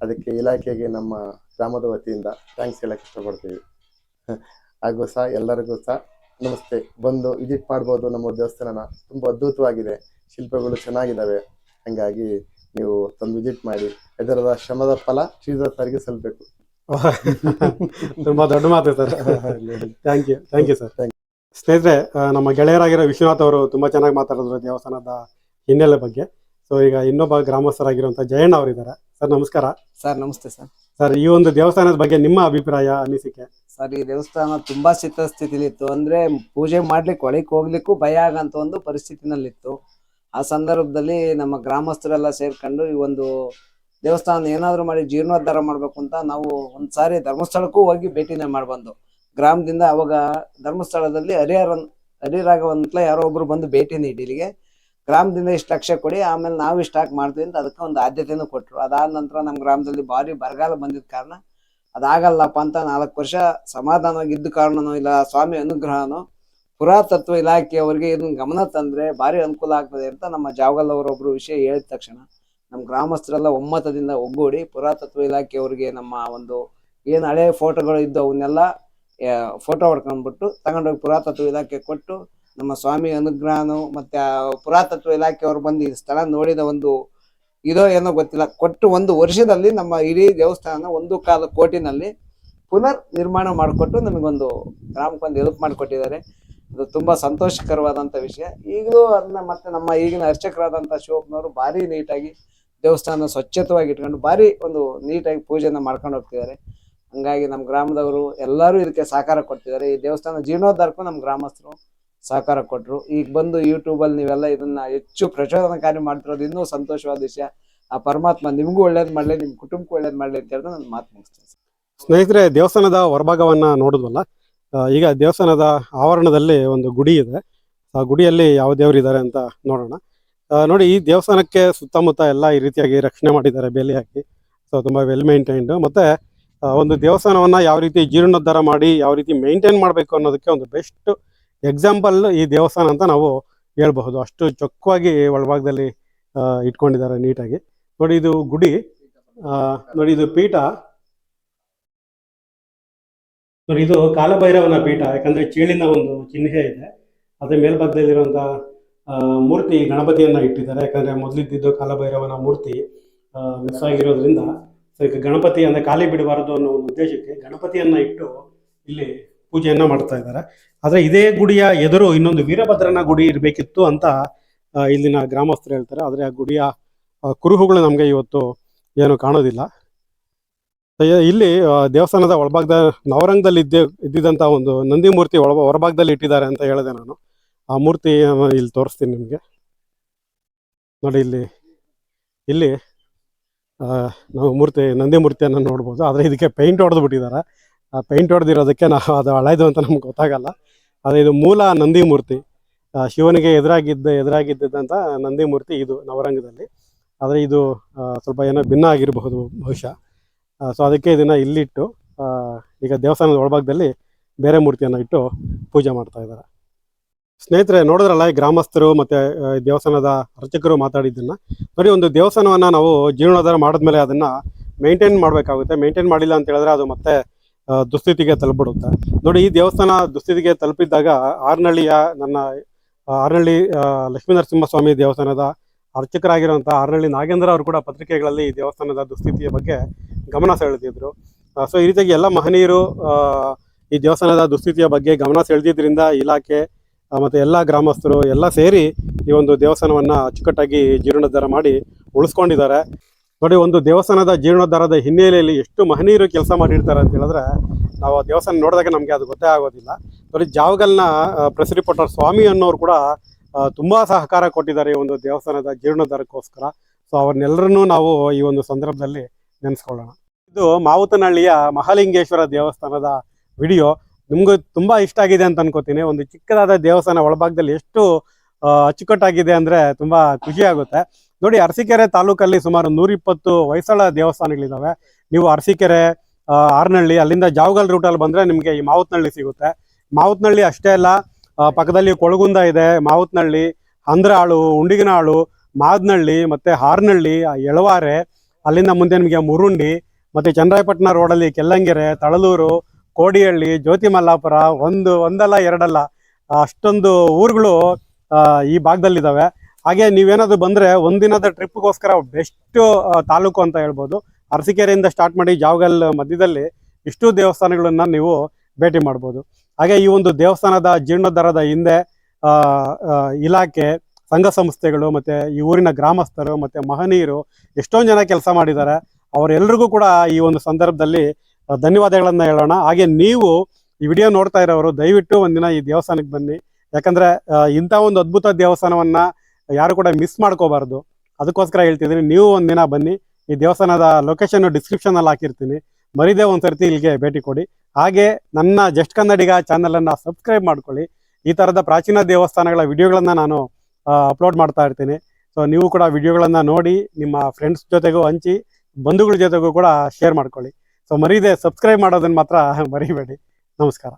S1: ಅದಕ್ಕೆ ಇಲಾಖೆಗೆ ನಮ್ಮ ಗ್ರಾಮದ ವತಿಯಿಂದ ಥ್ಯಾಂಕ್ಸ್ ಹೇಳಕ್ ಇಷ್ಟಪಡ್ತೀವಿ. ಹಾಗೂ ಸಹ ಎಲ್ಲರಿಗೂ ಸಹ ನಮಸ್ತೆ. ಬಂದು ವಿಸಿಟ್ ಮಾಡ್ಬೋದು ನಮ್ಮ ದೇವಸ್ಥಾನನ. ತುಂಬಾ ಅದ್ಭುತವಾಗಿದೆ, ಶಿಲ್ಪಗಳು ಚೆನ್ನಾಗಿದ್ದಾವೆ. ಹಂಗಾಗಿ ನೀವು ತಂದು ವಿಸಿಟ್ ಮಾಡಿ. ಇದರದ ಶ್ರಮದ ಫಲ ಶ್ರೀಧರ್ ಸರ್ಗೆ ಸಲ್ಲಬೇಕು.
S4: ತುಂಬಾ ದೊಡ್ಡ ಮಾತು ಸರ್. Thank you sir. ಸ್ನೇಹಿತರೆ, ನಮ್ಮ ಗೆಳೆಯರಾಗಿರೋ ವಿಶ್ವನಾಥ್ ಅವರು ತುಂಬಾ ಚೆನ್ನಾಗಿ ಮಾತಾಡಿದ್ರು ದೇವಸ್ಥಾನದ ಹಿನ್ನೆಲೆ ಬಗ್ಗೆ. ಸೊ ಈಗ ಇನ್ನೊಬ್ಬ ಗ್ರಾಮಸ್ಥರಾಗಿರುವಂತ ಜಯಣ್ಣ ಅವರಿದ್ದಾರೆ. ಸರ್ ನಮಸ್ಕಾರ.
S2: ಸರ್ ನಮಸ್ತೆ ಸರ್.
S4: ಸರ್ ಈ ಒಂದು ದೇವಸ್ಥಾನದ ಬಗ್ಗೆ ನಿಮ್ಮ ಅಭಿಪ್ರಾಯ, ಅನಿಸಿಕೆ?
S2: ಸರ್ ಈ ದೇವಸ್ಥಾನ ತುಂಬಾ ಸ್ಥಿತಿಲಿತ್ತು. ಅಂದ್ರೆ ಪೂಜೆ ಮಾಡ್ಲಿಕ್ಕೆ ಒಳಗೆ ಹೋಗ್ಲಿಕ್ಕೂ ಭಯ ಆಗಂತ ಒಂದು ಪರಿಸ್ಥಿತಿನಲ್ಲಿತ್ತು. ಆ ಸಂದರ್ಭದಲ್ಲಿ ನಮ್ಮ ಗ್ರಾಮಸ್ಥರೆಲ್ಲ ಸೇರ್ಕೊಂಡು ಈ ಒಂದು ದೇವಸ್ಥಾನ ಏನಾದ್ರು ಮಾಡಿ ಜೀರ್ಣೋದ್ಧಾರ ಮಾಡ್ಬೇಕು ಅಂತ ನಾವು ಒಂದ್ಸಾರಿ ಧರ್ಮಸ್ಥಳಕ್ಕೂ ಹೋಗಿ ಭೇಟಿನೇ ಮಾಡ್ಬಂದು. ಗ್ರಾಮದಿಂದ ಅವಾಗ ಧರ್ಮಸ್ಥಳದಲ್ಲಿ ಹರಿರಾಘವಂತಲ ಯಾರೋ ಒಬ್ರು ಬಂದು ಭೇಟಿ ನೀಡಿ ಇಲ್ಲಿಗೆ ಗ್ರಾಮದಿಂದ ಇಷ್ಟು ಲಕ್ಷ ಕೊಡಿ, ಆಮೇಲೆ ನಾವು ಇಷ್ಟು ಹಾಕಿ ಮಾಡ್ತೀವಿ ಅಂತ ಅದಕ್ಕೆ ಒಂದು ಆದ್ಯತೆನೂ ಕೊಟ್ಟರು. ಅದಾದ ನಂತರ ನಮ್ಮ ಗ್ರಾಮದಲ್ಲಿ ಭಾರಿ ಬರಗಾಲ ಬಂದಿದ್ದ ಕಾರಣ ಅದಾಗಲ್ಲಪ್ಪ ಅಂತ 4 ವರ್ಷ ಸಮಾಧಾನವಾಗಿ ಇದ್ದ ಕಾರಣನೋ ಇಲ್ಲ ಸ್ವಾಮಿ ಅನುಗ್ರಹನೋ ಪುರಾತತ್ವ ಇಲಾಖೆಯವರಿಗೆ ಇದನ್ನ ಗಮನ ತಂದ್ರೆ ಭಾರಿ ಅನುಕೂಲ ಆಗ್ತದೆ ಅಂತ ನಮ್ಮ ಜಾವಗಲ್ ಅವರೊಬ್ರು ವಿಷಯ ಹೇಳಿದ ತಕ್ಷಣ ನಮ್ಮ ಗ್ರಾಮಸ್ಥರೆಲ್ಲ ಒಮ್ಮತದಿಂದ ಒಗ್ಗೂಡಿ ಪುರಾತತ್ವ ಇಲಾಖೆಯವರಿಗೆ ನಮ್ಮ ಒಂದು ಏನು ಹಳೆ ಫೋಟೋಗಳು ಇದ್ದು ಅವನ್ನೆಲ್ಲ ಫೋಟೋ ಹೊಡ್ಕೊಂಡ್ಬಿಟ್ಟು ತಗೊಂಡೋಗಿ ಪುರಾತತ್ವ ಇಲಾಖೆ ಕೊಟ್ಟು ನಮ್ಮ ಸ್ವಾಮಿ ಅನುಗ್ರಹನು ಮತ್ತೆ ಪುರಾತತ್ವ ಇಲಾಖೆಯವರು ಬಂದು ಈ ಸ್ಥಳ ನೋಡಿದ ಒಂದು ಇದೋ ಏನೋ ಗೊತ್ತಿಲ್ಲ ಕೊಟ್ಟು 1 ವರ್ಷದಲ್ಲಿ ನಮ್ಮ ಇಡೀ ದೇವಸ್ಥಾನ 1.25 ಕೋಟಿನಲ್ಲಿ ಪುನರ್ ನಿರ್ಮಾಣ ಮಾಡಿಕೊಟ್ಟು ನಮಗೊಂದು ಗ್ರಾಮಕ್ಕೊಂದು ಹೆಲ್ಪ್ ಮಾಡಿಕೊಟ್ಟಿದ್ದಾರೆ. ಅದು ತುಂಬಾ ಸಂತೋಷಕರವಾದಂತ ವಿಷಯ. ಈಗಲೂ ಅದನ್ನ ಮತ್ತೆ ನಮ್ಮ ಈಗಿನ ಅರ್ಚಕರಾದಂಥ ಶಿವಪ್ಪನವರು ಭಾರಿ ನೀಟಾಗಿ ದೇವಸ್ಥಾನ ಸ್ವಚ್ಛತವಾಗಿ ಇಟ್ಕೊಂಡು ಭಾರಿ ಒಂದು ನೀಟಾಗಿ ಪೂಜೆನ ಮಾಡ್ಕೊಂಡು ಹೋಗ್ತಿದ್ದಾರೆ. ಹಂಗಾಗಿ ನಮ್ಮ ಗ್ರಾಮದವರು ಎಲ್ಲರೂ ಇದಕ್ಕೆ ಸಹಕಾರ ಕೊಡ್ತಿದ್ದಾರೆ. ಈ ದೇವಸ್ಥಾನ ಜೀರ್ಣೋದ್ಧಾರಕ್ಕೂ ನಮ್ಮ ಗ್ರಾಮಸ್ಥರು ಸಹಕಾರ ಕೊಟ್ಟರು. ಈಗ ಬಂದು ಯೂಟ್ಯೂಬಲ್ಲಿ ನೀವೆಲ್ಲ ಇದನ್ನ ಹೆಚ್ಚು ಪ್ರಚೋದನಕಾರಿ ಮಾಡ್ತಿರೋದು ಇನ್ನೂ ಸಂತೋಷವಾದ ವಿಷಯ. ಆ ಪರಮಾತ್ಮ ನಿಮಗೂ ಒಳ್ಳೇದು ಮಾಡಲಿ, ನಿಮ್ಮ ಕುಟುಂಬಕ್ಕೂ ಒಳ್ಳೇದು ಮಾಡಲಿ ಅಂತ ಹೇಳಿದ್ರೆ ನಾನು ಮಾತು ಮುಗಿಸ್ತೇನೆ.
S4: ಸ್ನೇಹಿತರೆ, ದೇವಸ್ಥಾನದ ಹೊರಭಾಗವನ್ನ ನೋಡಿದ್ವಲ್ಲ. ಈಗ ದೇವಸ್ಥಾನದ ಆವರಣದಲ್ಲಿ ಒಂದು ಗುಡಿ ಇದೆ. ಆ ಗುಡಿಯಲ್ಲಿ ಯಾವ ದೇವರಿದ್ದಾರೆ ಅಂತ ನೋಡೋಣ. ನೋಡಿ, ಈ ದೇವಸ್ಥಾನಕ್ಕೆ ಸುತ್ತಮುತ್ತ ಎಲ್ಲ ಈ ರೀತಿಯಾಗಿ ರಕ್ಷಣೆ ಮಾಡಿದ್ದಾರೆ, ಬೇಲಿ ಹಾಕಿ. ಸೊ ತುಂಬ ವೆಲ್ ಮೇಂಟೈನ್ಡ್. ಮತ್ತೆ ಒಂದು ದೇವಸ್ಥಾನವನ್ನ ಯಾವ ರೀತಿ ಜೀರ್ಣೋದ್ಧಾರ ಮಾಡಿ ಯಾವ ರೀತಿ ಮೇಂಟೈನ್ ಮಾಡಬೇಕು ಅನ್ನೋದಕ್ಕೆ ಒಂದು ಬೆಸ್ಟ್ ಎಕ್ಸಾಂಪಲ್ ಈ ದೇವಸ್ಥಾನ ಅಂತ ನಾವು ಹೇಳ್ಬಹುದು. ಅಷ್ಟು ಚೊಕ್ಕವಾಗಿ ಒಳಭಾಗದಲ್ಲಿ ಇಟ್ಕೊಂಡಿದ್ದಾರೆ ನೀಟಾಗಿ. ನೋಡಿ, ಇದು ಗುಡಿ. ನೋಡಿ, ಇದು ಪೀಠ. ನೋಡಿ, ಇದು ಕಾಲಭೈರವನ ಪೀಠ. ಯಾಕಂದ್ರೆ ಚೇಳಿನ ಒಂದು ಚಿಹ್ನೆ ಇದೆ. ಅದ್ರ ಮೇಲ್ಭಾಗದಲ್ಲಿರುವಂತಹ ಮೂರ್ತಿ ಗಣಪತಿಯನ್ನ ಇಟ್ಟಿದ್ದಾರೆ. ಯಾಕಂದ್ರೆ ಮೊದಲಿದ್ದು ಕಾಲಭೈರವನ ಮೂರ್ತಿ ಮಿಸ್ ಆಗಿರೋದ್ರಿಂದ ಈಗ ಗಣಪತಿ ಅಂದ್ರೆ ಖಾಲಿ ಬಿಡಬಾರದು ಅನ್ನೋ ಒಂದು ಉದ್ದೇಶಕ್ಕೆ ಗಣಪತಿಯನ್ನ ಇಟ್ಟು ಇಲ್ಲಿ ಪೂಜೆಯನ್ನ ಮಾಡ್ತಾ ಇದ್ದಾರೆ. ಆದ್ರೆ ಇದೇ ಗುಡಿಯ ಎದುರು ಇನ್ನೊಂದು ವೀರಭದ್ರನ ಗುಡಿ ಇರಬೇಕಿತ್ತು ಅಂತ ಇಲ್ಲಿನ ಗ್ರಾಮಸ್ಥರು ಹೇಳ್ತಾರೆ. ಆದ್ರೆ ಆ ಗುಡಿಯ ಕುರುಹುಗಳು ನಮ್ಗೆ ಇವತ್ತು ಏನು ಕಾಣೋದಿಲ್ಲ. ಇಲ್ಲಿ ದೇವಸ್ಥಾನದ ಒಳಭಾಗದ ನವರಂಗದಲ್ಲಿ ಇದ್ದಿದ್ದಂತ ಒಂದು ನಂದಿ ಮೂರ್ತಿ ಹೊರಭಾಗದಲ್ಲಿ ಇಟ್ಟಿದ್ದಾರೆ ಅಂತ ಹೇಳಿದೆ ನಾನು. ಆ ಮೂರ್ತಿ ಇಲ್ಲಿ ತೋರಿಸ್ತೀನಿ ನಿಮಗೆ. ನೋಡಿ, ಇಲ್ಲಿ ನಾವು ನಂದಿ ಮೂರ್ತಿಯನ್ನು ನೋಡ್ಬೋದು. ಆದರೆ ಇದಕ್ಕೆ ಪೇಂಟ್ ಹೊಡೆದು ಬಿಟ್ಟಿದ್ದಾರೆ. ಆ ಪೇಂಟ್ ಹೊಡೆದಿರೋದಕ್ಕೆ ನಾವು ಅದು ಹಳೆಯದು ಅಂತ ನಮ್ಗೆ ಗೊತ್ತಾಗಲ್ಲ. ಆದರೆ ಇದು ಮೂಲ ನಂದಿ ಮೂರ್ತಿ, ಶಿವನಿಗೆ ಎದುರಾಗಿದ್ದಂಥ ನಂದಿ ಮೂರ್ತಿ ಇದು ನವರಂಗದಲ್ಲಿ. ಆದರೆ ಇದು ಸ್ವಲ್ಪ ಏನೋ ಭಿನ್ನ ಆಗಿರಬಹುದು ಬಹುಶಃ. ಸೊ ಅದಕ್ಕೆ ಇದನ್ನು ಇಲ್ಲಿಟ್ಟು ಈಗ ದೇವಸ್ಥಾನದ ಒಳಭಾಗದಲ್ಲಿ ಬೇರೆ ಮೂರ್ತಿಯನ್ನು ಇಟ್ಟು ಪೂಜೆ ಮಾಡ್ತಾ ಇದ್ದಾರೆ. ಸ್ನೇಹಿತರೆ, ನೋಡಿದ್ರಲ್ಲ ಈ ಗ್ರಾಮಸ್ಥರು ಮತ್ತು ದೇವಸ್ಥಾನದ ಅರ್ಚಕರು ಮಾತಾಡಿದ್ದನ್ನು. ನೋಡಿ, ಒಂದು ದೇವಸ್ಥಾನವನ್ನು ನಾವು ಜೀರ್ಣೋದ್ಧಾರ ಮಾಡಿದ್ಮೇಲೆ ಅದನ್ನು ಮೇಂಟೈನ್ ಮಾಡಬೇಕಾಗುತ್ತೆ. ಮೇಂಟೈನ್ ಮಾಡಿಲ್ಲ ಅಂತ ಹೇಳಿದ್ರೆ ಅದು ಮತ್ತೆ ದುಸ್ಥಿತಿಗೆ ತಲುಪಿಬಿಡುತ್ತೆ. ನೋಡಿ, ಈ ದೇವಸ್ಥಾನ ದುಸ್ಥಿತಿಗೆ ತಲುಪಿದ್ದಾಗ ಆರ್ನಳ್ಳಿ ಲಕ್ಷ್ಮೀನರಸಿಂಹಸ್ವಾಮಿ ದೇವಸ್ಥಾನದ ಅರ್ಚಕರಾಗಿರುವಂಥ ಆರ್ನಳ್ಳಿ ನಾಗೇಂದ್ರ ಅವರು ಕೂಡ ಪತ್ರಿಕೆಗಳಲ್ಲಿ ಈ ದೇವಸ್ಥಾನದ ದುಸ್ಥಿತಿಯ ಬಗ್ಗೆ ಗಮನ ಸೆಳೆದಿದ್ರು. ಸೊ ಈ ರೀತಿಯಾಗಿ ಎಲ್ಲ ಮಹನೀಯರು ಈ ದೇವಸ್ಥಾನದ ದುಸ್ಥಿತಿಯ ಬಗ್ಗೆ ಗಮನ ಸೆಳೆದಿದ್ದರಿಂದ ಇಲಾಖೆ ಮತ್ತು ಎಲ್ಲ ಗ್ರಾಮಸ್ಥರು ಎಲ್ಲ ಸೇರಿ ಈ ಒಂದು ದೇವಸ್ಥಾನವನ್ನು ಅಚ್ಚುಕಟ್ಟಾಗಿ ಜೀರ್ಣೋದ್ಧಾರ ಮಾಡಿ ಉಳಿಸ್ಕೊಂಡಿದ್ದಾರೆ. ನೋಡಿ, ಒಂದು ದೇವಸ್ಥಾನದ ಜೀರ್ಣೋದ್ಧಾರದ ಹಿನ್ನೆಲೆಯಲ್ಲಿ ಎಷ್ಟು ಮಹನೀಯರು ಕೆಲಸ ಮಾಡಿರ್ತಾರೆ ಅಂತ ಹೇಳಿದ್ರೆ ನಾವು ಆ ದೇವಸ್ಥಾನ ನೋಡಿದಾಗ ನಮಗೆ ಅದು ಗೊತ್ತೇ ಆಗೋದಿಲ್ಲ. ನೋಡಿ, ಜಾವಗಲ್ನ ಪ್ರೆಸ್ ರಿಪೋರ್ಟರ್ ಸ್ವಾಮಿ ಅನ್ನೋರು ಕೂಡ ತುಂಬ ಸಹಕಾರ ಕೊಟ್ಟಿದ್ದಾರೆ ಈ ಒಂದು ದೇವಸ್ಥಾನದ ಜೀರ್ಣೋದ್ಧಾರಕ್ಕೋಸ್ಕರ. ಸೊ ಅವ್ರನ್ನೆಲ್ಲರನ್ನೂ ನಾವು ಈ ಒಂದು ಸಂದರ್ಭದಲ್ಲಿ ನೆನೆಸ್ಕೊಳ್ಳೋಣ. ಇದು ಮಾವುತನಹಳ್ಳಿಯ ಮಹಾಲಿಂಗೇಶ್ವರ ದೇವಸ್ಥಾನದ ವಿಡಿಯೋ. ನಿಮ್ಗೂ ತುಂಬಾ ಇಷ್ಟ ಆಗಿದೆ ಅಂತ ಅನ್ಕೋತೀನಿ. ಒಂದು ಚಿಕ್ಕದಾದ ದೇವಸ್ಥಾನ ಒಳಭಾಗದಲ್ಲಿ ಎಷ್ಟು ಅಚ್ಚುಕಟ್ಟಾಗಿದೆ ಅಂದ್ರೆ ತುಂಬಾ ಖುಷಿ ಆಗುತ್ತೆ. ನೋಡಿ, ಅರಸೀಕೆರೆ ತಾಲೂಕಲ್ಲಿ ಸುಮಾರು 120 ಹೊಯ್ಸಳ ದೇವಸ್ಥಾನಗಳಿದಾವೆ. ನೀವು ಅರಸೀಕೆರೆ, ಆರ್ನಳ್ಳಿ, ಅಲ್ಲಿಂದ ಜಾವಗಲ್ ರೂಟಲ್ಲಿ ಬಂದ್ರೆ ನಿಮಗೆ ಈ ಮಾವುತನಹಳ್ಳಿ ಸಿಗುತ್ತೆ. ಮಾವುತನಹಳ್ಳಿ ಅಷ್ಟೇ ಅಲ್ಲ, ಪಕ್ಕದಲ್ಲಿ ಕೊಳಗುಂದ ಇದೆ, ಮಾವುತನಹಳ್ಳಿ, ಹಂದ್ರಾಳು, ಉಂಡಿಗನಾಳು, ಮಾದನಹಳ್ಳಿ, ಮತ್ತೆ ಹಾರ್ನಹಳ್ಳಿ, ಎಳವಾರೆ, ಅಲ್ಲಿಂದ ಮುಂದೆ ನಿಮಗೆ ಮುರುಂಡಿ, ಮತ್ತೆ ಚನ್ನರಾಯಪಟ್ಟಣ ರೋಡಲ್ಲಿ ಕೆಲ್ಲಂಗೆರೆ, ತಳಲೂರು, ಕೋಡಿಹಳ್ಳಿ, ಜ್ಯೋತಿಮಲ್ಲಾಪುರ, ಒಂದಲ್ಲ ಎರಡಲ್ಲ ಅಷ್ಟೊಂದು ಊರುಗಳು ಈ ಭಾಗದಲ್ಲಿದ್ದಾವೆ. ಹಾಗೆ ನೀವೇನಾದ್ರು ಬಂದರೆ ಒಂದಿನದ ಟ್ರಿಪ್ಗೋಸ್ಕರ ಬೆಸ್ಟ್ ತಾಲೂಕು ಅಂತ ಹೇಳ್ಬೋದು. ಅರಸೀಕೆರೆಯಿಂದ ಸ್ಟಾರ್ಟ್ ಮಾಡಿ ಜಾವಗಲ್ ಮಧ್ಯದಲ್ಲಿ ಇಷ್ಟು ದೇವಸ್ಥಾನಗಳನ್ನು ನೀವು ಭೇಟಿ ಮಾಡ್ಬೋದು. ಹಾಗೆ ಈ ಒಂದು ದೇವಸ್ಥಾನದ ಜೀರ್ಣೋದ್ಧಾರದ ಹಿಂದೆ ಇಲಾಖೆ, ಸಂಘ ಸಂಸ್ಥೆಗಳು, ಮತ್ತು ಈ ಊರಿನ ಗ್ರಾಮಸ್ಥರು ಮತ್ತು ಮಹನೀಯರು ಎಷ್ಟೊಂದು ಜನ ಕೆಲಸ ಮಾಡಿದ್ದಾರೆ. ಅವರೆಲ್ಲರಿಗೂ ಕೂಡ ಈ ಒಂದು ಸಂದರ್ಭದಲ್ಲಿ ಧನ್ಯವಾದಗಳನ್ನು ಹೇಳೋಣ. ಹಾಗೆ ನೀವು ಈ ವಿಡಿಯೋ ನೋಡ್ತಾ ಇರೋರು ದಯವಿಟ್ಟು ಒಂದಿನ ಈ ದೇವಸ್ಥಾನಕ್ಕೆ ಬನ್ನಿ. ಯಾಕಂದರೆ ಇಂಥ ಒಂದು ಅದ್ಭುತ ದೇವಸ್ಥಾನವನ್ನು ಯಾರು ಕೂಡ ಮಿಸ್ ಮಾಡ್ಕೋಬಾರ್ದು. ಅದಕ್ಕೋಸ್ಕರ ಹೇಳ್ತಿದ್ದೀನಿ, ನೀವು ಒಂದಿನ ಬನ್ನಿ. ಈ ದೇವಸ್ಥಾನದ ಲೊಕೇಶನ್ ಡಿಸ್ಕ್ರಿಪ್ಷನಲ್ಲಿ ಹಾಕಿರ್ತೀನಿ, ಮರಿದೇ ಒಂದ್ಸರ್ತಿ ಇಲ್ಲಿಗೆ ಭೇಟಿ ಕೊಡಿ. ಹಾಗೆ ನನ್ನ ಜಸ್ಟ್ ಕನ್ನಡಿಗ ಚಾನಲನ್ನು ಸಬ್ಸ್ಕ್ರೈಬ್ ಮಾಡ್ಕೊಳ್ಳಿ. ಈ ಥರದ ಪ್ರಾಚೀನ ದೇವಸ್ಥಾನಗಳ ವಿಡಿಯೋಗಳನ್ನು ನಾನು ಅಪ್ಲೋಡ್ ಮಾಡ್ತಾ ಇರ್ತೀನಿ. ಸೊ ನೀವು ಕೂಡ ವಿಡಿಯೋಗಳನ್ನು ನೋಡಿ ನಿಮ್ಮ ಫ್ರೆಂಡ್ಸ್ ಜೊತೆಗೂ ಹಂಚಿ, ಬಂಧುಗಳ ಜೊತೆಗೂ ಕೂಡ ಶೇರ್ ಮಾಡ್ಕೊಳ್ಳಿ. ಸೊ ಮರೀದೆ ಸಬ್ಸ್ಕ್ರೈಬ್ ಮಾಡೋದನ್ನು ಮಾತ್ರ ಮರಿಬೇಡಿ. ನಮಸ್ಕಾರ.